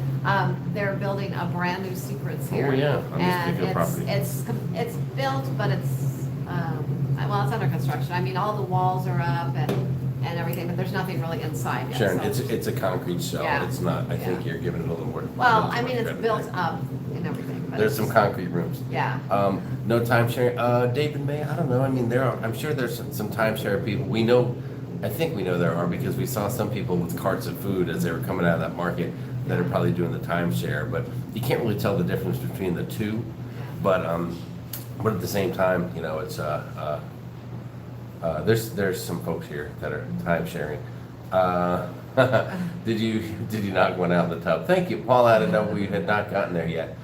They're building a brand new Secrets here. Oh yeah, on this particular property. It's built, but it's under construction. I mean, all the walls are up and everything, but there's nothing really inside yet. Sharon, so. it's a concrete shell. Yeah. It's not. I think you're giving it a little more. Well, I mean, it's built up and everything. But There's some concrete rooms. Yeah. No timeshare. David May, I don't know. I mean, I'm sure there's some timeshare people. I think we know there are because we saw some people with carts of food as they were coming out of that market that are probably doing the timeshare. But you can't really tell the difference between the two. But at the same time, it's there's some folks here that are time sharing. Did you knock one out in the tub? Thank you, Paul. I didn't know we had not gotten there yet.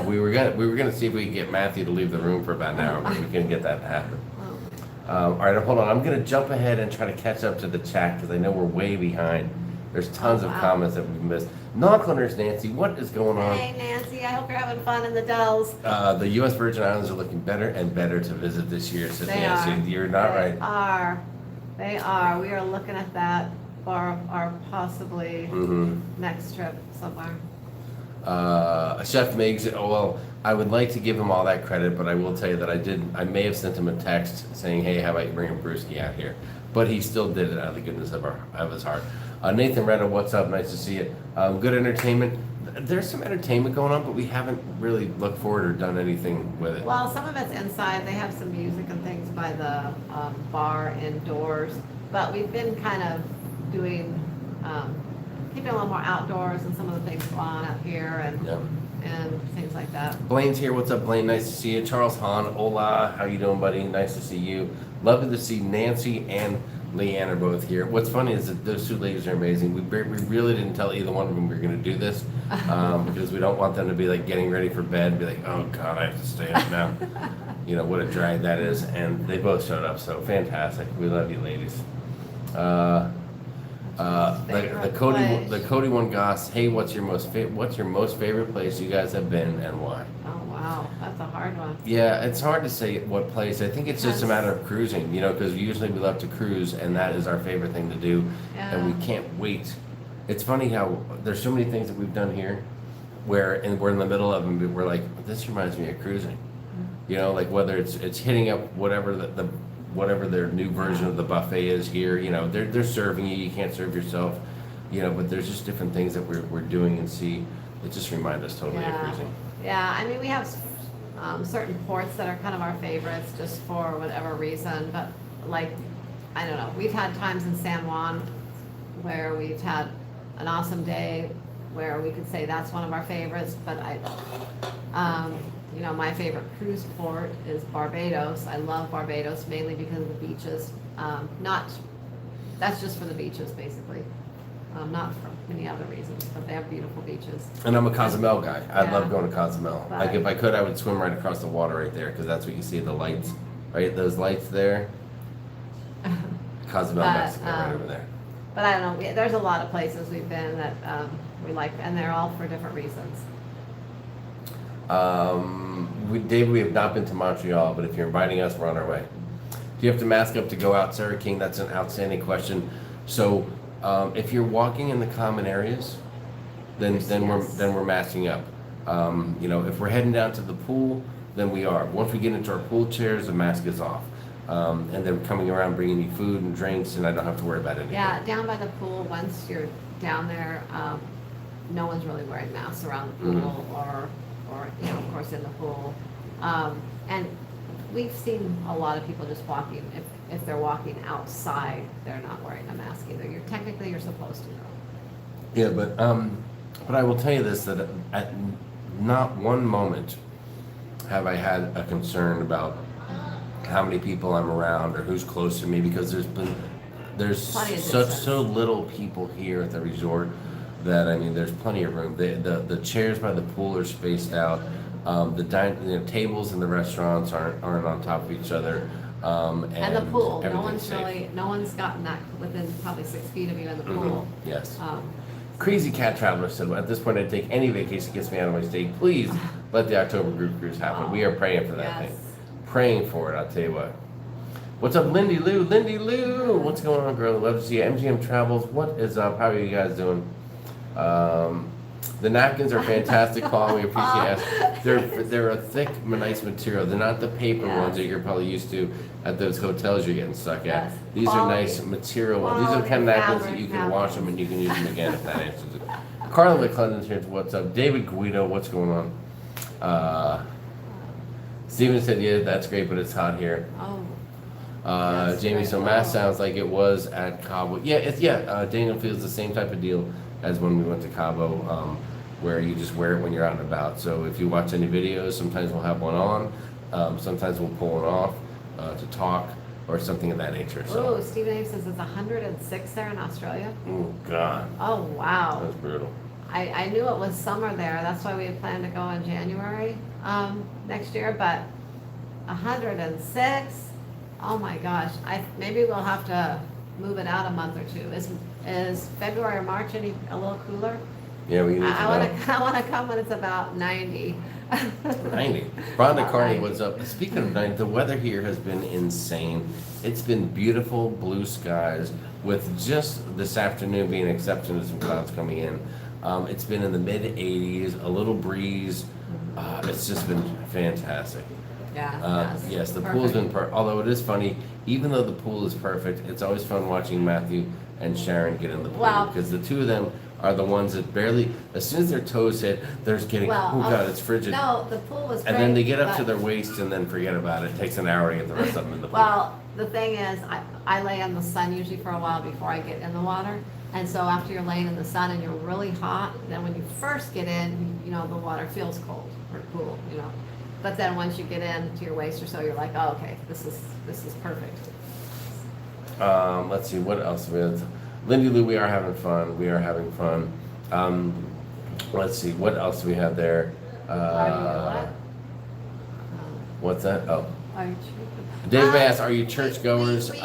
We were gonna see if we could get Matthew to leave the room for about an hour, but we couldn't get that to happen. All right, hold on. I'm gonna jump ahead and try to catch up to the chat because I know we're way behind. There's tons of comments that we've missed. Knockliners, Nancy, what is going on? Hey, Nancy, I hope you're having fun in the Dells. The U.S. Virgin Islands are looking better and better to visit this year, says They Nancy. are. You're not right. They are. We are looking at that for our possibly next trip somewhere. Chef Miggs, I would like to give him all that credit, but I will tell you that I may have sent him a text saying, hey, how about you bring a brewski out here? But he still did it out of the goodness of his heart. Nathan Retta, what's up? Nice to see you. Good entertainment. There's some entertainment going on, but we haven't really looked forward or done anything with it. Well, some of it's inside. They have some music and things by the bar indoors. But we've been kind of doing keeping a little more outdoors and some of the things go on out here Yeah. and things like that. Blaine's here. What's up, Blaine? Nice to see you. Charles Hahn, hola. How you doing, buddy? Nice to see you. Lovely to see Nancy and Leanne are both here. What's funny is that those two ladies are amazing. We really didn't tell either one of them we were going to do this because we don't want them to be like getting ready for bed, be like, oh God, I have to stay up now. You know, what a drag that is. And they both showed up, so fantastic. We love you, ladies. The Cody one, Goss. Hey, what's your most favorite place you guys have been and why? Oh wow, that's a hard one. Yeah, it's hard to say what place. I think it's just a matter of cruising, you know, because usually we love to cruise, and that is our favorite thing to do, and we can't wait. It's funny how there's so many things that we've done here, we're in the middle of them, but we're like, this reminds me of cruising. You know, like whether it's hitting up whatever whatever their new version of the buffet is here, you know, they're serving you, you can't serve yourself, you know, but there's just different things that we're doing and see that just remind us totally of cruising. Yeah, I mean, we have certain ports that are kind of our favorites just for whatever reason, but like, I don't know, we've had times in San Juan where we've had an awesome day where we could say that's one of our favorites, but you know, my favorite cruise port is Barbados. I love Barbados mainly because of the beaches. That's just for the beaches, basically. Not for many other reasons, but they have beautiful beaches. And I'm a Cozumel guy. I love going to Cozumel. But, like if I could, I would swim right across the water right there because that's what you see, the lights, right? Those lights there. Cozumel, Mexico, right over there. But I don't know. There's a lot of places we've been that we like, and they're all for different reasons. Dave, we have not been to Montreal, but if you're inviting us, we're on our way. Do you have to mask up to go out, Sarah King? That's an outstanding question. So, if you're walking in the common areas, then we're masking up. You know, if we're heading down to the pool, then we are. Once we get into our pool chairs, the mask is off. And they're coming around bringing you food and drinks, and I don't have to worry about anything. Yeah, down by the pool, once you're down there, no one's really wearing masks around the pool or you know, of course, in the pool. And we've seen a lot of people just walking. If they're walking outside, they're not wearing a mask either. You're supposed to. Yeah, but I will tell you this, that at not one moment have I had a concern about how many people I'm around or who's close to me, because there's so little people here at the resort that, I mean, there's plenty of room. The chairs by the pool are spaced out. The tables in the restaurants aren't on top of each other. And the pool, no safe. one's gotten that within probably 6 feet of you in the pool. Yes. Crazy Cat Traveler said, at this point I'd take any vacation that gets me out of my state. Please let the October group cruise happen. We are praying for that thing. Praying for it, I'll tell you what. What's up, Lindy Lou? Lindy Lou! What's going on, girl? Love to see you. MGM Travels, what is up? How are you guys doing? The napkins are fantastic, Paul. We appreciate it. They're a thick, nice material. They're not the paper ones that you're probably used to at those hotels you're getting stuck at. Yes. These are nice material ones. These are the kind of napkins that you can fabric. wash them and you can use them again if that answers it. Carla McClellan's here. What's up? David Guido, what's going on? Steven said, yeah, that's great, but it's hot here. Jamie, so Mass sounds like it was at Cabo. Yeah, Daniel feels the same type of deal as when we went to Cabo, where you just wear it when you're out and about. So if you watch any videos, sometimes we'll have one on, sometimes we'll pull it off to talk or something of that nature. So. Oh, Stephen Abe says it's 106 there in Australia. Oh, God. Oh, wow. That's brutal. I knew it was summer there. That's why we had planned to go in January next year, but 106? Oh my gosh. Maybe we'll have to move it out a month or two. Is February or March a little cooler? Yeah, we need to I want to come when it's about 90. 90. Rhonda Carney, what's up? Speaking of 90, the weather here has been insane. It's been beautiful blue skies with just this afternoon being an exception to some clouds coming in. It's been in the mid 80s, a little breeze. It's just been fantastic. Yeah. Yes, the pool's been perfect. Although it is funny, even though the pool is perfect, it's always fun watching Matthew and Sharon get in the pool because the two of them are the ones that barely, as soon as their toes hit, they're just getting, oh God, it's frigid. No, the pool was great. And then they get up to their waist and then forget about it. It takes an hour to get the rest of them in the pool. Well, the thing is, I lay in the sun usually for a while before I get in the water. And so after you're laying in the sun and you're really hot, then when you first get in, you know, the water feels cold or cool, you know. But then once you get in to your waist or so, you're like, oh, okay, this is perfect. Let's see, what else we have? Lindy Lou, we are having fun. We are having fun. Let's see, what else do we have there? What's that? Oh. Are you Dave asked, are you churchgoers? We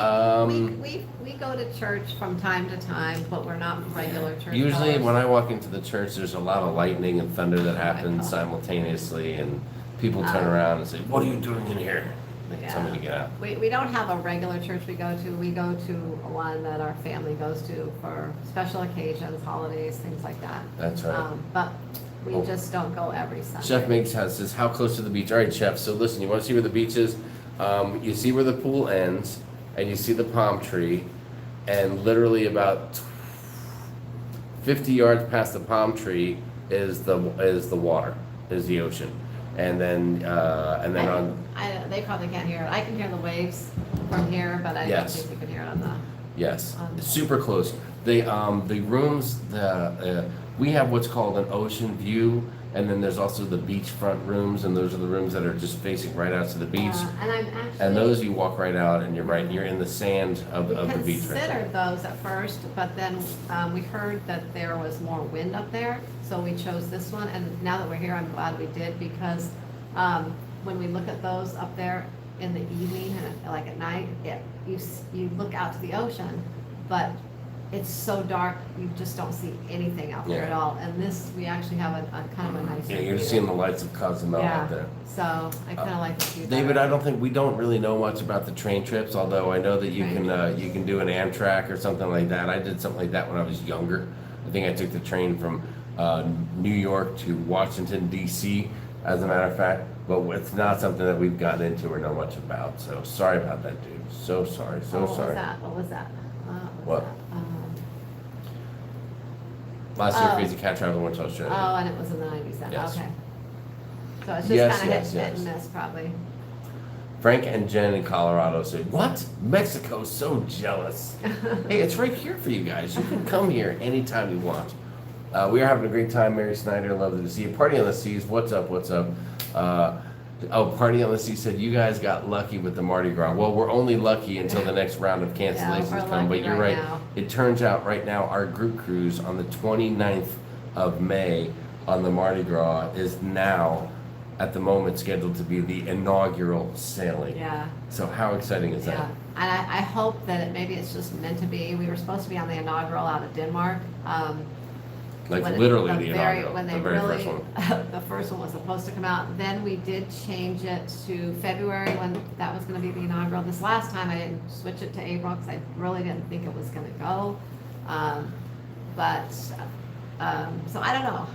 go to church from time to time, but we're not regular church Usually goers. when I walk into the church, there's a lot of lightning and thunder that happens simultaneously, and people turn around and say, what are you doing in here? Yeah. Tell me to get out. We don't have a regular church we go to. We go to one that our family goes to for special occasions, holidays, things like that. That's right. But we just don't go every Sunday. Chef Miggs says, how close to the beach? All right, Chef, so listen, you want to see where the beach is? You see where the pool ends, and you see the palm tree, and literally about 50 yards past the palm tree is the water, is the ocean. And then They probably can't hear it. I can hear the waves from here, but I don't think you can hear it on the. Yes, super close. The rooms, we have what's called an ocean view, and then there's also the beachfront rooms, and those are the rooms that are just facing right out to the beach. And I'm actually. And those you walk right out, and you're in the sand of the beach. We considered those at first, but then we heard that there was more wind up there, so we chose this one. And now that we're here, I'm glad we did, because when we look at those up there in the evening, like at night, you look out to the ocean, but it's so dark, you just don't see anything out there at all. And this, we actually have a kind of a nice. Yeah, you're seeing the lights of Cozumel out there. So I kind of like to see. David, I don't think we don't really know much about the train trips, although I know that you can do an Amtrak or something like that. I did something like that when I was younger. I think I took the train from New York to Washington D.C. as a matter of fact, but it's not something that we've gotten into or know much about. So sorry about that, dude. So sorry. So sorry. What was that? What? Last year, Crazy Cat Travel went to Australia. Oh, and it was in the 90s then. Yes. Okay. So it's just kind of hit yes. and miss, probably. Frank and Jen in Colorado said, what? Mexico's so jealous. Hey, it's right here for you guys. You can come here anytime you want. We are having a great time. Mary Snyder, lovely to see you. Party on the Seas, what's up, what's up? Party on the Sea said, you guys got lucky with the Mardi Gras. Well, we're only lucky until the next round of cancellations come, but you're right. Now. It turns out right now our group cruise on the 29th of May on the Mardi Gras is now, at the moment, scheduled to be the inaugural sailing. Yeah. So how exciting is that? Yeah. And I hope that maybe it's just meant to be. We were supposed to be on the inaugural out of Denmark. Literally the inaugural, when the very first one. The first one was supposed to come out. Then we did change it to February when that was going to be the inaugural. This last time I didn't switch it to April because I really didn't think it was going to go. So I don't know.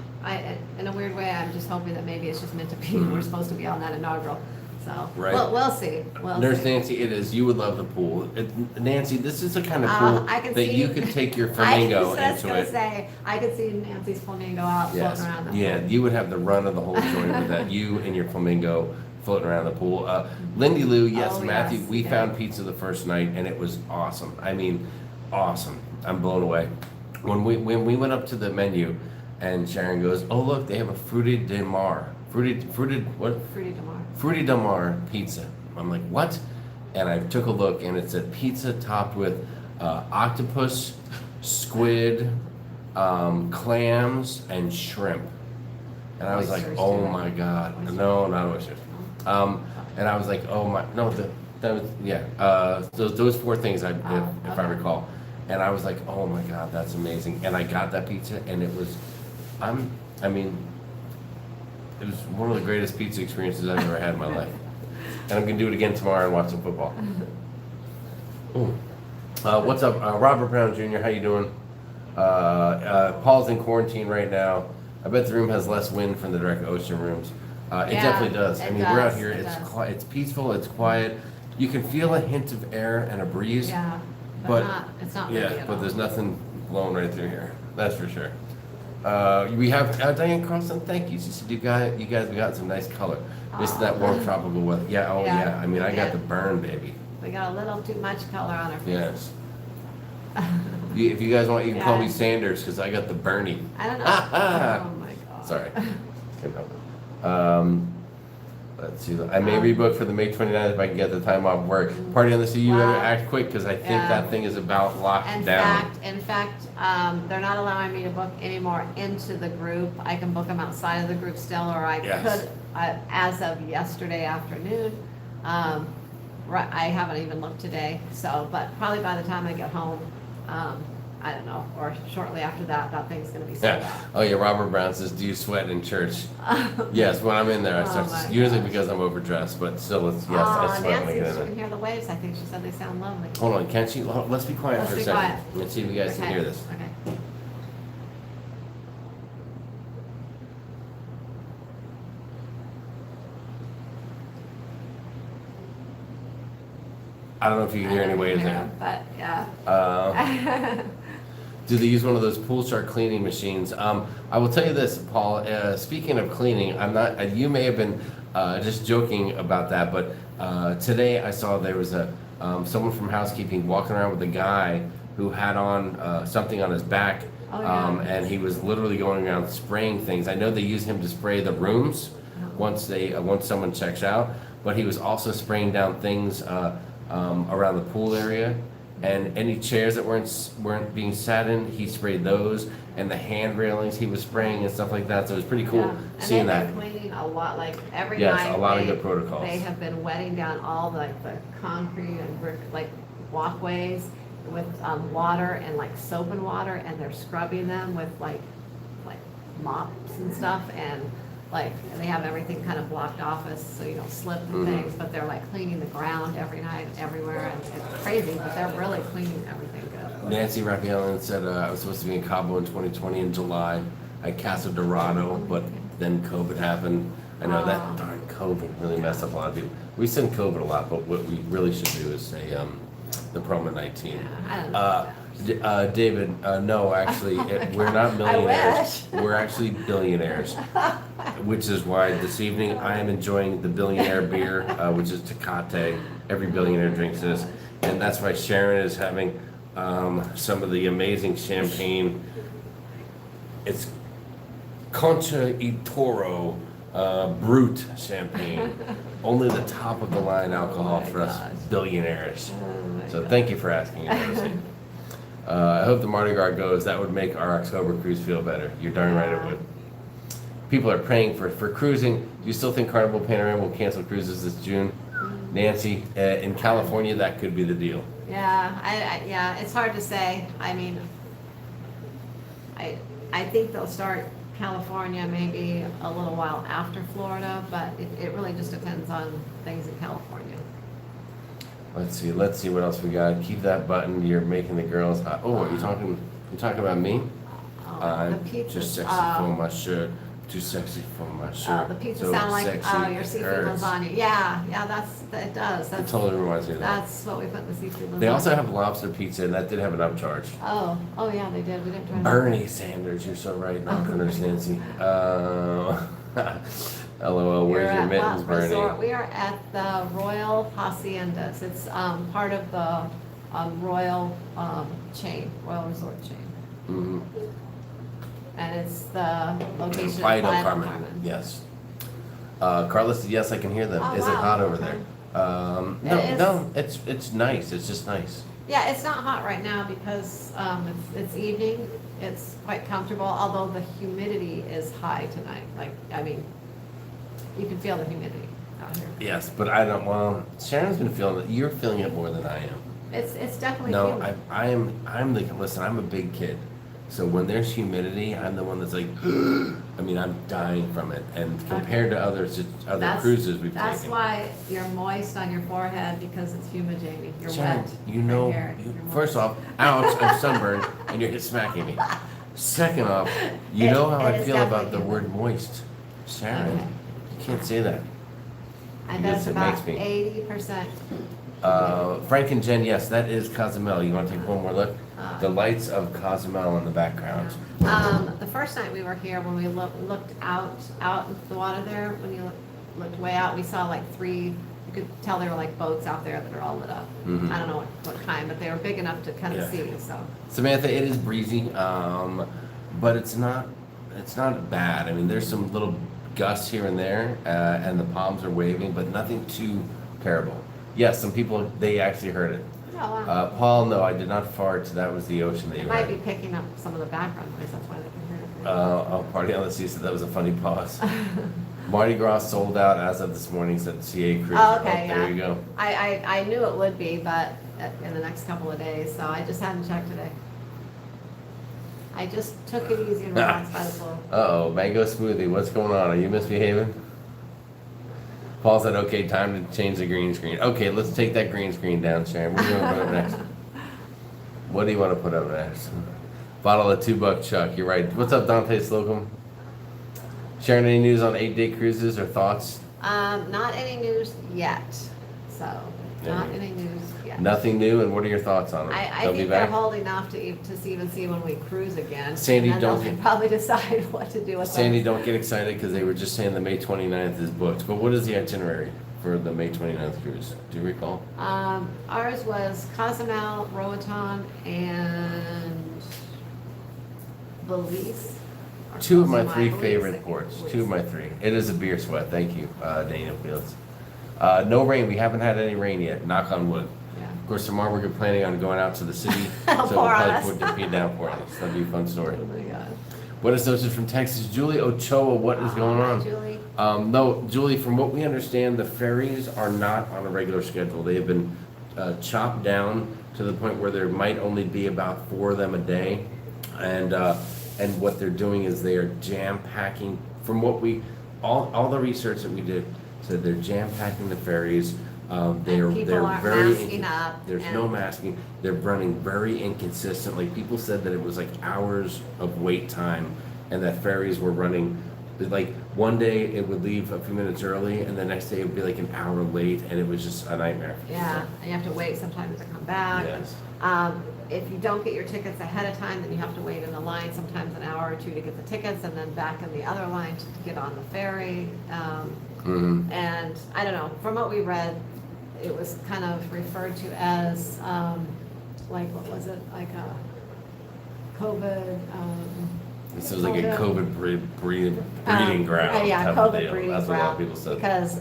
In a weird way, I'm just hoping that maybe it's just meant to be. We're supposed to be on that inaugural. So we'll see. Nurse Nancy, it is. You would love the pool. Nancy, this is the kind of pool that you could take your flamingo into it. I could see Nancy's flamingo out floating around the pool. You would have the run of the whole joint with that. You and your flamingo floating around the pool. Lindy Lou, yes, Matthew, we found pizza the first night and it was awesome. I mean, awesome. I'm blown away. When we went up to the menu and Sharon goes, oh look, they have a fruited de mar. Fruited what? Fruity de mar. Fruity Del Mar pizza. I'm like, what? And I took a look, and it said pizza topped with octopus, squid, clams, and shrimp. And I was like, oh my god, no, not oysters. And I was like, oh my, no, those four things, if I recall. And I was like, oh my god, that's amazing. And I got that pizza, and it was, it was one of the greatest pizza experiences I've ever had in my life. And I'm going to do it again tomorrow and watch some football. What's up? Robert Brown Jr., how you doing? Paul's in quarantine right now. I bet the room has less wind from the direct ocean rooms. It definitely does. I mean, we're out here. It's peaceful. It's quiet. You can feel a hint of air and a breeze. Yeah, it's not windy at all. But there's nothing blowing right through here. That's for sure. We have Diane Carlson. Thank you. She said, you guys, we got some nice color. This is that warm tropical weather. Yeah. I mean, I got the burn, baby. We got a little too much color on our faces. Yes. If you guys want, you can call me Yeah. Sanders, because I got the Bernie. I don't know. Oh my God. Sorry. Couldn't help it. Let's see. I may rebook for the May 29th if I can get the time off work. Party on the sea, you better Wow. act quick, because I think Yeah. that thing is about locked In down. fact, they're not allowing me to book anymore into the group. I can book them outside of the group still, or I Yes. could, as of yesterday afternoon. I haven't even looked today, so, but probably by the time I get home, I don't know, or shortly after that, that thing's gonna be sold Yeah. Oh yeah, Robert Brown says, "Do you sweat in church?" Yes, when I'm in there, I Oh start. my Usually gosh. because I'm overdressed, but still, it's yes, I sweat when I Nancy, get in she there. can hear the waves. I think she said they sound lovely. Hold on, can't you? Let's be quiet Let's for a be second. quiet. Let's see if you guys can Okay. hear this. Okay. I don't know if you can hear any waves hear there. them, but yeah. Do they use one of those pool shark cleaning machines? I will tell you this, Paul. Speaking of cleaning, I'm not. You may have been just joking about that, but today I saw there was a someone from housekeeping walking around with a guy who had on something on his back, Oh, yeah. and he was literally going around spraying things. I know they use him to spray the rooms once someone checks out, but he was also spraying down things around the pool area. And any chairs that weren't being sat in, he sprayed those, and the hand railings he was spraying and stuff like that. So it was pretty cool Yeah. seeing And that. they've been cleaning a lot, like every Yes, night. a lot of good protocols. They have been wetting down all the concrete and brick, like walkways with water and like soap and water, and they're scrubbing them with like mops and stuff, and they have everything kind of blocked off so you don't slip and things, but they're like cleaning the ground every night, everywhere, and it's crazy, but they're really cleaning everything good. Nancy Raphaelian said I was supposed to be in Cabo in 2020 in July at Casa Dorado, but then COVID happened. I know that darn COVID really messed up a lot of people. We send COVID a lot, but what we really should do is say the Promo 19. Yeah, I don't know about that. David, no, actually, we're not millionaires. We're actually billionaires, which is why this evening I am enjoying the billionaire beer, which is Tecate. Every billionaire drinks this, and that's why Sharon is having some of the amazing champagne. It's Concha y Toro Brut champagne. Only the top of the line alcohol my for us gosh. billionaires. Oh my So God. thank you for asking. I hope the Mardi Gras goes. That would make our October cruise feel better. You're darn right it would. People are praying for cruising. Do you still think Carnival Panorama will cancel cruises this June? Nancy, in California, that could be the deal. Yeah, yeah, it's hard to say. I mean, I think they'll start California maybe a little while after Florida, but it really just depends on things in California. Let's see what else we got. Keep that button. You're making the girls. Are you talking? You talking about me? The I'm pizzas, just sexy for my shirt. Too sexy for my shirt. The pizza So sound like sexy, your it seafood hurts. lasagna. Yeah, it does. It That's totally reminds me of that. that's what we put in the seafood lasagna. They also have lobster pizza, and that did have an upcharge. Oh yeah, they did. We didn't try that. Bernie Sanders, you're so right. Not goodness, Nancy. LOL, where's your mittens, Bernie? Resort. We are at the Royal Haciendas. It's part of the Royal Royal Resort chain. Mm-hmm. And it's the location of Playa del Playa del Carmen. Yes. Carla said, yes, I can hear them. Oh, Is it wow, hot over okay. there? It is. No, it's nice. It's just nice. Yeah, it's not hot right now because it's evening. It's quite comfortable, although the humidity is high tonight. You can feel the humidity out here. Yes, but I don't. Well, Sharon's been feeling it. You're feeling it more than I am. It's definitely No, humid. I'm the listen. I'm a big kid, so when there's humidity, I'm the one that's like, I'm dying from it. And compared to other cruises we've That's taken. why you're moist on your forehead because it's humid, Jamie. You're Sharon, wet. you know, right here. You're moist. first off, ouch, I'm sunburned, and you're smacking me. Second off, you It- know how it I is feel about definitely the humid. word moist. Sharon, Okay. you can't say that. And Because that's it about makes me- 80%. Frank and Jen, yes, that is Cozumel. You want to take one more look? The lights of Cozumel in the background. The first night we were here, when we looked out into the water there, when you looked way out, we saw like 3 you could tell they were like boats out there that are all lit up. Mhm. I don't know what kind, but they were big enough to kind of Yeah. see, so. Samantha, it is breezy, but it's not bad. I mean, there's some little gusts here and there, and the palms are waving, but nothing too terrible. Yes, some people, they actually heard it. Oh, wow. Paul, no, I did not fart. That was the ocean that It you might heard. be picking up some of the background noise, that's why they can hear it. Party on the Sea said that was a funny pause. Mardi Gras sold out as of this morning, said CA Cruise. Oh, okay, yeah. There you go. I knew it would be, but in the next couple of days, so I just hadn't checked today. I just took it easy and relaxed by the pool. Uh-oh, mango smoothie. What's going on? Are you misbehaving? Paul said, okay, time to change the green screen. Okay, let's take that green screen down, Sharon. What do you want to put up next? What do you want to put up next? Bottle of $2 Chuck. You're right. What's up, Dante Slocum? Sharon, any news on 8-day cruises or thoughts? Not any news yet, so, not Yeah. any news yet. Nothing new, and what are your thoughts on it? I They'll be think they're back? holding off to even see when we cruise again. Sandy, and then don't they'll get- probably decide what to do with Sandy, us. don't get excited because they were just saying the May 29th is booked. But what is the itinerary for the May 29th cruise? Do you recall? Ours was Cozumel, Roatan, and Belize. or Two of my Cozumel, three Belize, favorite I think, ports. Belize. Two of my three. It is a beer sweat. Thank you, Daniel Fields. No rain. We haven't had any rain yet. Knock on wood. Yeah. Of course, tomorrow we're planning on going out to the city, It'll so pour we'll on probably us. put the feet down for us. That'll be a fun story. Oh my God. What is notice from Texas? Julie Ochoa, what is going Hi, on? Julie. No, Julie, from what we understand, the ferries are not on a regular schedule. They have been chopped down to the point where there might only be about 4 of them a day. And what they're doing is they are jam packing. From what all the research that we did said they're jam packing the ferries. They're People aren't very masking up. There's and- no masking. They're running very inconsistently. People said that it was like hours of wait time, and that ferries were running. Like one day it would leave a few minutes early, and the next day it would be like an hour late, and it was just a nightmare. for Yeah, people. and you have to wait sometimes to come back. Yes. If you don't get your tickets ahead of time, then you have to wait in a line, sometimes an hour or two to get the tickets, and then back in the other line to get on the ferry. Mhm. And I don't know, from what we read, it was kind of referred to as, like, what was it, like a COVID, This was like a COVID breeding ground. Yeah, type of COVID deal. breeding That's what a lot of ground, people said. because,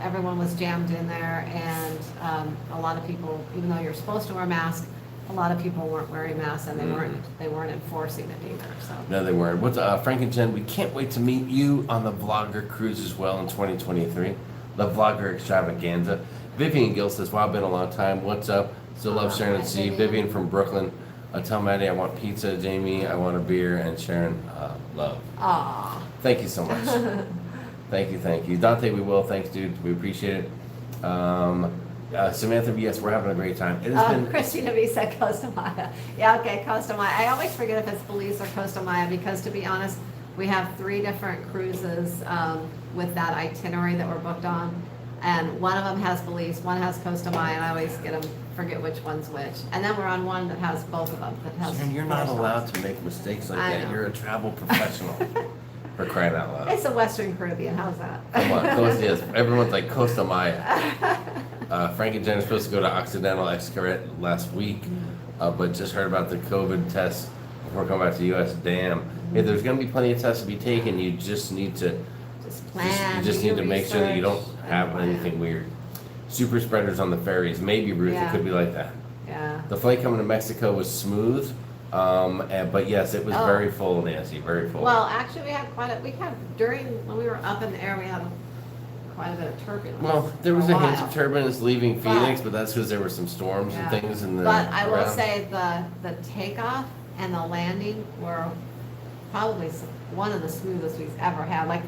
everyone was jammed in there, and a lot of people, even though you're supposed to wear a mask, a lot of people weren't wearing masks, and they weren't enforcing it either, so. No, they weren't. What's Frank and Jen? We can't wait to meet you on the Vlogger cruise as well in 2023. The Vlogger Extravaganza. Vivian Gill says, "Wow, been a long time. What's up? Still love Sharon and Hi, C. Vivian. Vivian from Brooklyn. Tell Maddie I want pizza. Jamie, I want a beer, and Sharon, love. Aw. Thank you so much. Thank you. Dante, we will. Thanks, dude. We appreciate it. Samantha, yes, we're having a great time. It has been. Christina B said Costa Maya. Yeah, okay, Costa Maya. I always forget if it's Belize or Costa Maya, because to be honest, we have 3 different cruises with that itinerary that we're booked on. And one of them has Belize, one has Costa Maya, and I always forget which one's which. And then we're on one that has both of them, that has. Sharon, you're not 4 allowed stops. to make mistakes like I that. know. You're a travel professional. For crying out loud. It's the Western Caribbean, how's that? Come on, yes. Everyone's like Costa Maya. Frank and Jen are supposed to go to Occidental Xcaret last week, but just heard about the COVID tests before coming back to the U.S. Damn. Hey, there's going to be plenty of tests to be taken. You just need to Just plan. you just do need to your make sure that you don't research, and have plan. anything weird. Super spreaders on the ferries. Maybe, Ruth, it Yeah. could be like that. Yeah. The flight coming to Mexico was smooth, but yes, it was Oh. very full, Nancy, very full. Well, actually, during, when we were up in the air, we had quite a bit of turbulence. Well, there was for a hint while. of turbulence leaving But- Phoenix, but that's because there were some storms Yeah. and things in the But I will around. say the takeoff and the landing were probably one of the smoothest we've ever had. Like,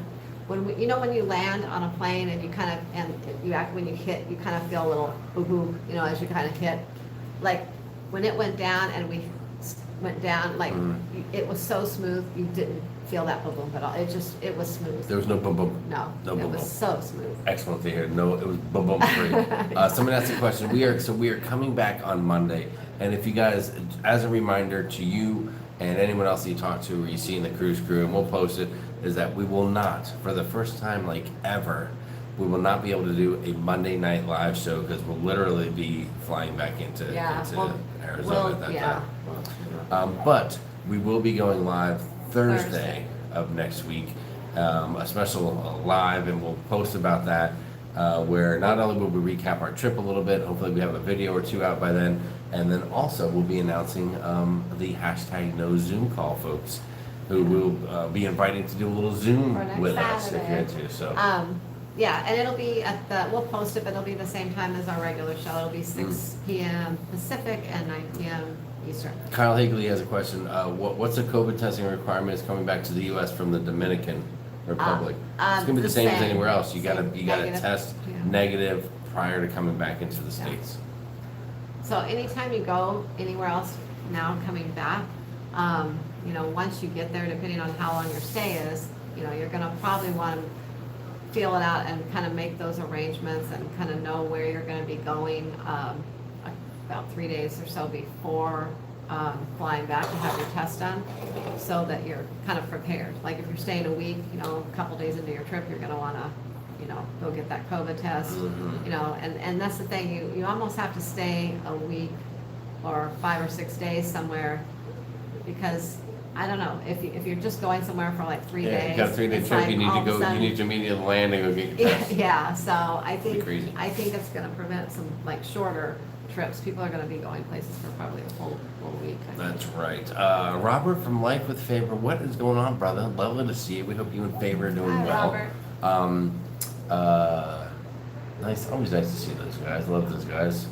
when when you land on a plane and you kind of, when you hit, you kind of feel a little boo-boo, as you kind of hit. Like, when it went down and we went down, like, it was so smooth, you didn't feel that boom-boom at all. It was smooth. There was no boom boom. No, No it boom was boom. so smooth. Excellent to hear. No, it was boom boom free. Someone asked a question. We are coming back on Monday, and if you guys, as a reminder to you and anyone else that you talk to or you see in the cruise crew, and we'll post it, is that we will not, for the first time like ever, We will not be able to do a Monday night live show because we'll literally be flying back into Arizona at that time. But we will be going live Thursday of next week, a special live, and we'll post about that. Where not only will we recap our trip a little bit, hopefully we have a video or two out by then, and then also we'll be announcing the hashtag no Zoom call folks, who will be inviting to do a little Zoom with us if you're into. So yeah, and it'll be we'll post it, but it'll be the same time as our regular show. It'll be 6 p.m. Pacific and 9 p.m. Eastern. Kyle Higley has a question. What's the COVID testing requirements coming back to the U.S. from the Dominican Republic? It's gonna be the same as anywhere else. You gotta test negative prior to coming back into the States. So anytime you go anywhere else now coming back, once you get there, depending on how long your stay is, you're gonna probably want to feel it out and kind of make those arrangements and kind of know where you're gonna be going about 3 days or so before flying back to have your test done, so that you're kind of prepared. Like if you're staying a week, a couple days into your trip, you're gonna wanna, go get that COVID test, and that's the thing, you almost have to stay a week or 5 or 6 days somewhere, because I don't know, if you're just going somewhere for like 3 days. You got a 3-day trip, you need to go, you need to immediately land and go get your test. Yeah, so I think it's gonna prevent some like shorter trips. People are gonna be going places for probably a full week. That's right. Robert from Life with Favor, what is going on, brother? Lovely to see you. We hope you and Favor are doing well. Robert. Nice, always nice to see those guys. Love those guys.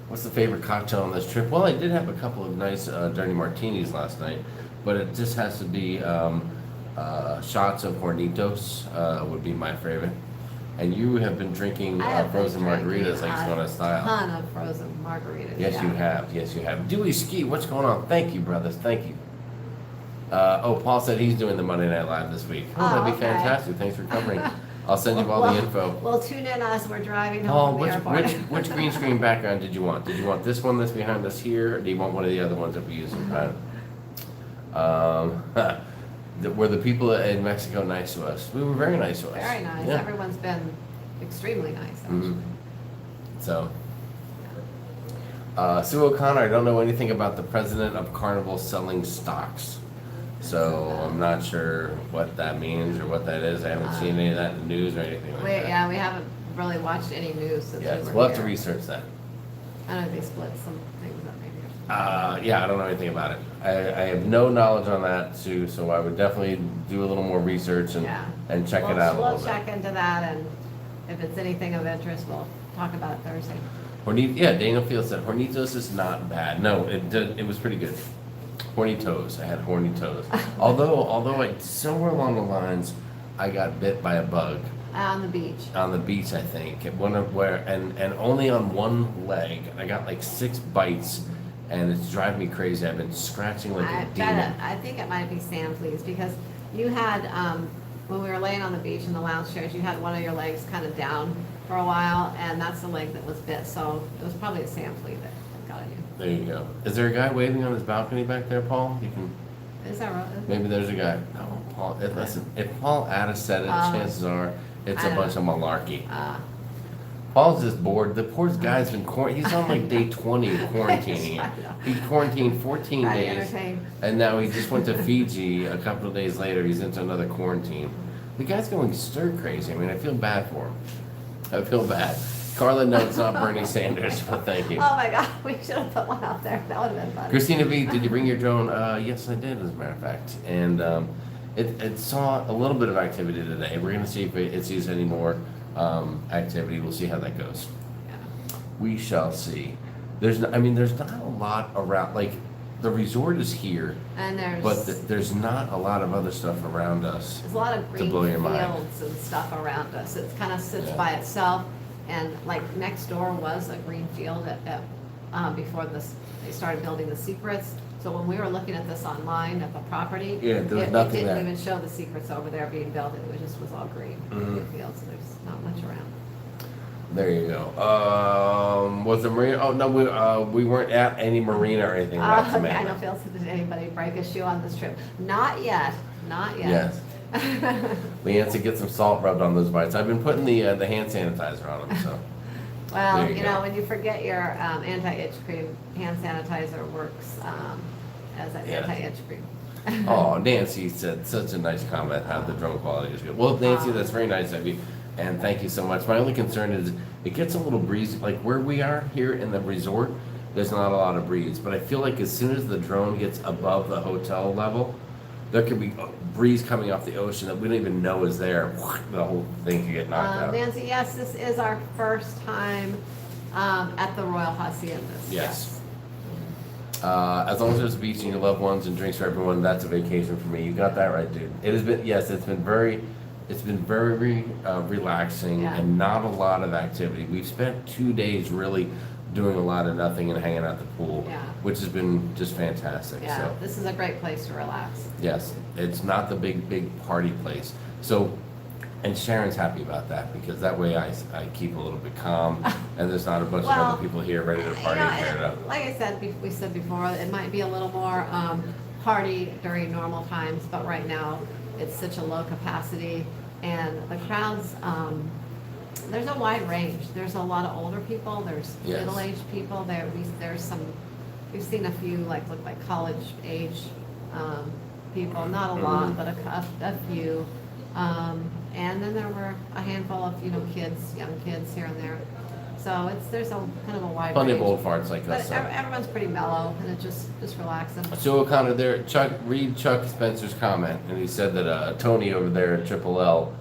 What's the favorite cocktail on this trip? Well, I did have a couple of nice dirty martinis last night, but it just has to be shots of Hornitos would be my favorite. And you have been drinking frozen margaritas like it's on a style. A ton of frozen margaritas. Yes, you have. Yes, you have. Dewey Ski, what's going on? Thank you, brothers. Thank you. Paul said he's doing the Monday Night Live this week. That'd be fantastic. Thanks for covering. I'll send you all the info. Well, tune in as we're driving home from the airport. Which green screen background did you want? Did you want this one that's behind us here, or do you want one of the other ones that we use in front? Were the people in Mexico nice to us? We were very nice to us. Very nice. Yeah. Everyone's been extremely nice, actually. So, Sue O'Connor, I don't know anything about the president of Carnival selling stocks. So I'm not sure what that means or what that is. I haven't seen any of that in the news or anything like that. Yeah, we haven't really watched any news since we were we'll have to here. research that. I don't know if they split some things up maybe or something. Yeah, I don't know anything about it. I have no knowledge on that, Sue, so I would definitely do a little more research and check it out a little bit. We'll check into that, and if it's anything of interest, we'll talk about it Thursday. Daniel Field said Hornitos is not bad. No, it was pretty good. Horny toes. I had horny toes. although somewhere along the lines, I got bit by a bug. On the beach. On the beach, I think. At one of where and only on one leg. I got like 6 bites, and it's driving me crazy. I've been scratching like a demon. I think it might be sand fleas, because you had when we were laying on the beach in the lounge chairs, you had one of your legs kind of down for a while, and that's the leg that was bit. So it was probably a sand flea that got in you. There you go. Is there a guy waving on his balcony back there, Paul? You can. Is that right? Maybe there's a guy. No, Paul. Listen, if Paul Addis said it, chances are it's a bunch of malarkey. Paul's just bored. The poor guy's been he's on like day 20 of quarantining. He quarantined 14 days, and now he just went to Fiji a couple of days later. He's into another quarantine. The guy's going stir crazy. I mean, I feel bad for him. I feel bad. Carla, no, it's not Bernie Sanders, but thank you. Oh my God, we should have put one out there. That would have been fun. Christina V, did you bring your drone? Yes, I did, as a matter of fact. And it saw a little bit of activity today. We're going to see if it sees any more activity. We'll see how that goes. Yeah. We shall see. There's not a lot around. Like, the resort is here, and there's not a lot of other stuff around us. There's a lot of green blow your mind. fields and stuff around us. It kind of sits by itself. And like next door was a green field before they started building the secrets. So when we were looking at this online at the property, there was nothing it didn't there. even show the secrets over there being built. It was all green fields. So there's not much around. There you go. Was the marina? Oh no, we weren't at any marina or anything. I don't feel did anybody break a shoe on this trip? Not yet. Not yet. Yes. Leanne said get some salt rubbed on those bites. I've been putting the hand sanitizer on them, so. Well, There you you go. know, when you forget your anti-itch cream, hand sanitizer works as an Yeah. anti-itch cream. Oh, Nancy said such a nice comment how the drone quality is good. Well, Nancy, that's very nice of you, and thank you so much. My only concern is it gets a little breezy, like where we are here in the resort, there's not a lot of breeze, but I feel like as soon as the drone gets above the hotel level, there could be a breeze coming off the ocean that we don't even know is there. The whole thing could get knocked out. Nancy, yes, this is our first time at the Royal Haciendas. Yes. As long as there's a beach and your loved ones and drinks for everyone, that's a vacation for me. You got that right, dude. It has been, yes, it's been very relaxing Yeah. and not a lot of activity. We've spent 2 days really doing a lot of nothing and hanging out at the pool, Yeah. which has been just fantastic. Yeah, So, this is a great place to relax. yes, it's not the big party place. So, and Sharon's happy about that because that way I keep a little bit calm and there's not a bunch of Well, other people here ready to party and tear it up. Like I said, we said before, it might be a little more party during normal times, but right now it's such a low capacity and the crowds, there's a wide range. There's a lot of older people, there's Yes. middle-aged people, there's some, we've seen a few look like college age people, not a lot, but a few. And then there were a handful of, kids, young kids here and there. So there's a kind of a wide Plenty of range. old farts like But us. So. everyone's pretty mellow and it's just relaxing. So O'Connor, there, read Chuck Spencer's comment, and he said that Tony over there at Triple L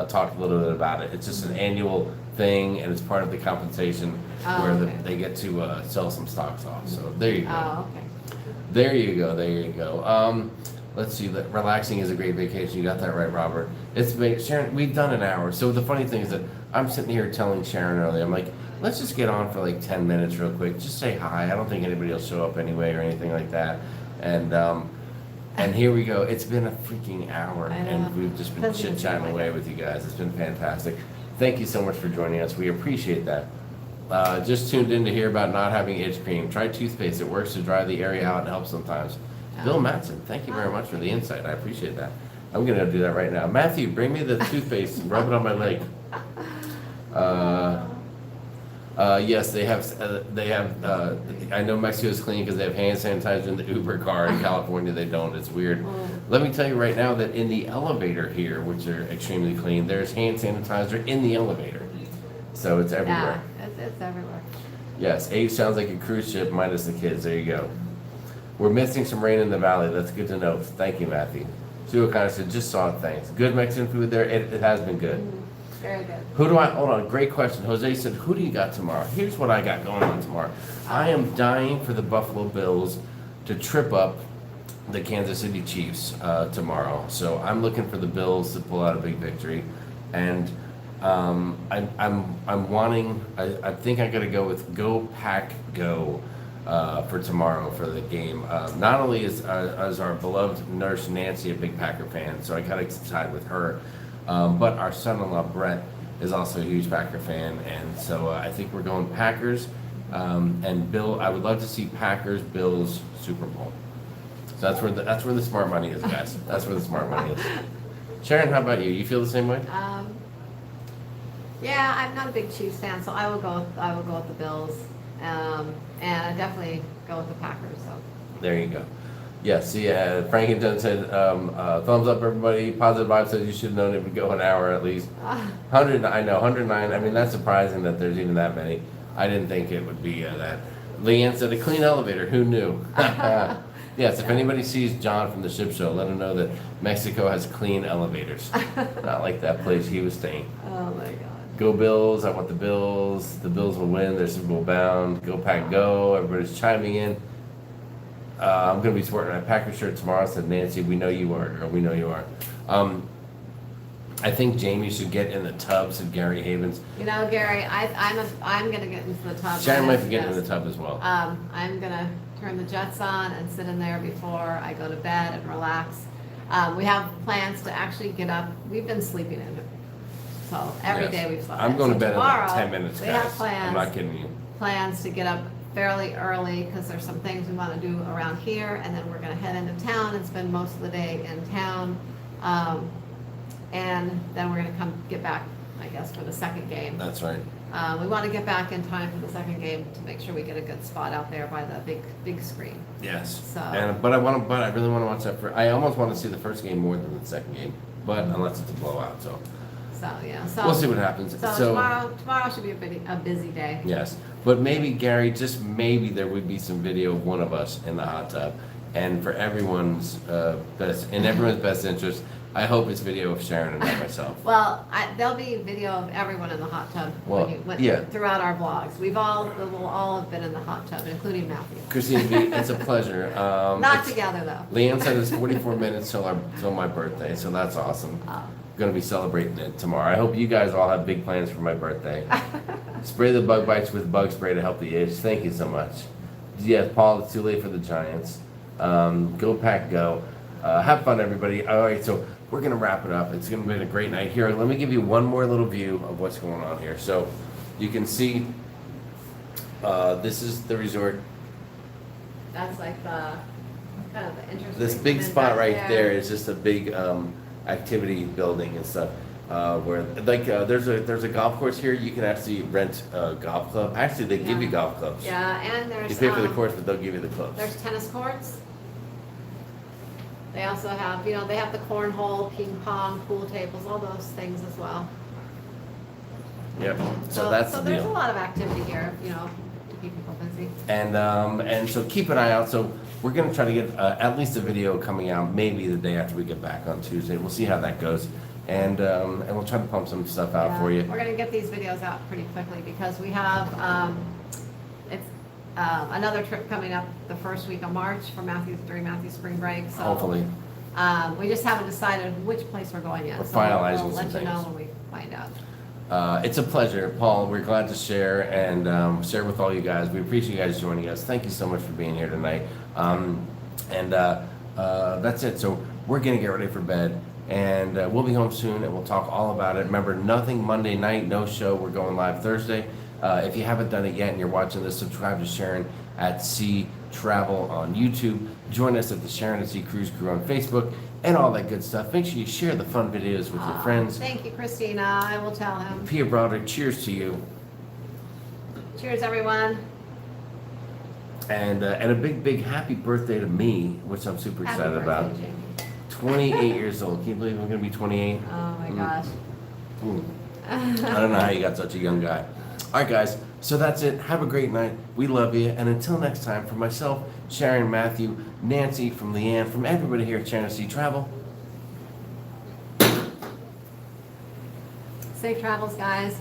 talked a little bit about it. It's just an annual thing, and it's part of the compensation where okay. they get to sell some stocks off. So there you go. Oh, okay. There you go. There you go. Let's see. Relaxing is a great vacation. You got that right, Robert. It's been, Sharon. We've done an hour. So the funny thing is that I'm sitting here telling Sharon earlier. I'm like, let's just get on for like 10 minutes real quick. Just say hi. I don't think anybody will show up anyway or anything like that. And here we go. It's been a freaking hour, I know. and we've just been Doesn't even chit-chatting seem like away it. with you guys. It's been fantastic. Thank you so much for joining us. We appreciate that. Just tuned in to hear about not having itch cream. Try toothpaste. It works to dry the area out and helps sometimes. Bill Matson, thank you very much for the insight. I appreciate that. I'm going to do that right now. Matthew, bring me the toothpaste and rub it on my leg. Yes, they have. I know Mexico is clean because they have hand sanitizer in the Uber car. In California, they don't. It's weird. Let me tell you right now that in the elevator here, which are extremely clean, there's hand sanitizer in the elevator. So it's everywhere. Yeah, it's everywhere. Yes, Age sounds like a cruise ship minus the kids. There you go. We're missing some rain in the valley. That's good to know. Thank you, Matthew. Sue kind of said, just saw it, thanks. Good Mexican food there. It has been good. Very good. Hold on, great question. Jose said, who do you got tomorrow? Here's what I got going on tomorrow. I am dying for the Buffalo Bills to trip up the Kansas City Chiefs tomorrow. So I'm looking for the Bills to pull out a big victory. And I'm wanting, I think I gotta go with Go Pack Go for tomorrow for the game. Not only is our beloved nurse Nancy a big Packer fan, so I gotta side with her, but our son-in-law Brett is also a huge Packer fan, and so I think we're going Packers. And Bill, I would love to see Packers Bills Super Bowl. So that's where the smart money is, guys. That's where the smart money is. Sharon, how about you? You feel the same way? Yeah, I'm not a big Chiefs fan, so I will go with the Bills, and I definitely go with the Packers. So There you go. Yes, see, Frankington said, thumbs up, everybody. Positive Vibe says you should have known it would go an hour at least. 100, I know, 109. I mean, that's surprising that there's even that many. I didn't think it would be that. Leanne said, a clean elevator. Who knew? Yes, if anybody sees John from the ship show, let him know that Mexico has clean elevators. Not like that place he was staying. oh my God. Go Bills. I want the Bills. The Bills will win. They're Super Bowl bound. Go Pack Go. Everybody's chiming in. I'm going to be sporting my Packer shirt tomorrow, said Nancy. We know you are, girl. We know you are. I think Jamie should get in the tub, said Gary Havens. You know, Gary, I'm gonna get into the tub. Sharon might be getting Yes. in the tub as well. I'm gonna turn the jets on and sit in there before I go to bed and relax. We have plans to actually get up. We've been sleeping in it. So every Yes. day we've slept. I'm going to So bed in like tomorrow, 10 minutes, we guys. have plans. I'm not kidding you. Plans to get up fairly early because there's some things we want to do around here, and then we're going to head into town and spend most of the day in town. and then we're gonna come get back, I guess, for the second game. That's right. We want to get back in time for the second game to make sure we get a good spot out there by the big screen. Yes. So- But I really want to watch that. I almost want to see the first game more than the second game, but unless it's a blowout, so So yeah, so we'll see what happens. So tomorrow should be a busy day. Yes, but maybe Gary, just maybe there would be some video of one of us in the hot tub, and for everyone's best interest, I hope it's video of Sharon and not myself. Well, there'll be video of everyone in the hot tub Well, yeah. throughout our vlogs. We'll all have been in the hot tub, including Matthew. Christine, it's a pleasure. Not together though. Leanne said it's 44 minutes till my birthday, so that's awesome. Going to be celebrating it tomorrow. I hope you guys all have big plans for my birthday. Spray the bug bites with bug spray to help the itch. Thank you so much. Yes, Paul, it's too late for the Giants. Go Pack, go. Have fun, everybody. All right, so we're going to wrap it up. It's going to be a great night here. Let me give you one more little view of what's going on here. So you can see this is the resort. That's like the kind of the interesting. This big event spot back right there is just a big activity building and stuff. Where there's a golf course here. You can actually rent a golf club. Actually, they give you golf clubs. Yeah, and there's You pay for the course, but they'll give you the clubs. there's tennis courts. They also have, they have the cornhole, ping pong, pool tables, all those things as well. Yep. So that's the there's a deal. lot of activity here, to keep people busy. And so keep an eye out. So we're gonna try to get at least a video coming out maybe the day after we get back on Tuesday. We'll see how that goes, and we'll try to pump some stuff out for you. We're gonna get these videos out pretty quickly because we have it's another trip coming up the first week of March during Matthew's spring break. So Hopefully. we just haven't decided which place we're going yet. We're so finalizing we'll some let you know things. when we find out. It's a pleasure, Paul. We're glad to share and share with all you guys. We appreciate you guys joining us. Thank you so much for being here tonight. That's it. So we're gonna get ready for bed, and we'll be home soon, and we'll talk all about it. Remember, nothing Monday night, no show. We're going live Thursday. If you haven't done it yet and you're watching this, subscribe to Sharon at Sea Travel on YouTube. Join us at the Sharon at Sea Cruise Crew on Facebook and all that good stuff. Make sure you share the fun videos with your friends. Thank you, Christina. I will tell him. Pia Broderick, cheers to you. Cheers, everyone. And a big happy birthday to me, which I'm super Happy excited birthday, about. Jamie. 28 years old. Can you believe I'm going to be 28? Oh my gosh. I don't know how you got such a young guy. All right, guys. So that's it. Have a great night. We love you. And until next time, for myself, Sharon, Matthew, Nancy, from Leanne, from everybody here at Sharon at Sea Travel. Safe travels, guys.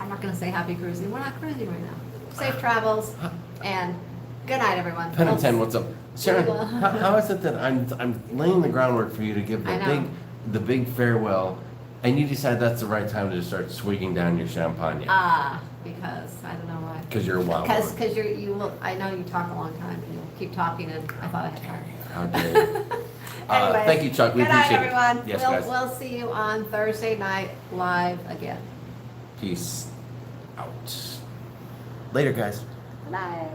I'm not going to say happy cruising. We're not cruising right now. Safe travels. And good night, everyone. Pen and 10, what's up? Sharon, will. how is it that I'm laying the groundwork for you to give I know. the big farewell, and you decide that's the right time to start swigging down your champagne? Because I don't know why. Because you're a wild Because woman. I know you talk a long time and you'll keep talking and I thought I had heard. How dare you. Anyways, Thank you, Chuck. We good night, appreciate it. everyone. Yes, guys. We'll see you on Thursday night live again. Peace out. Later, guys. Good night.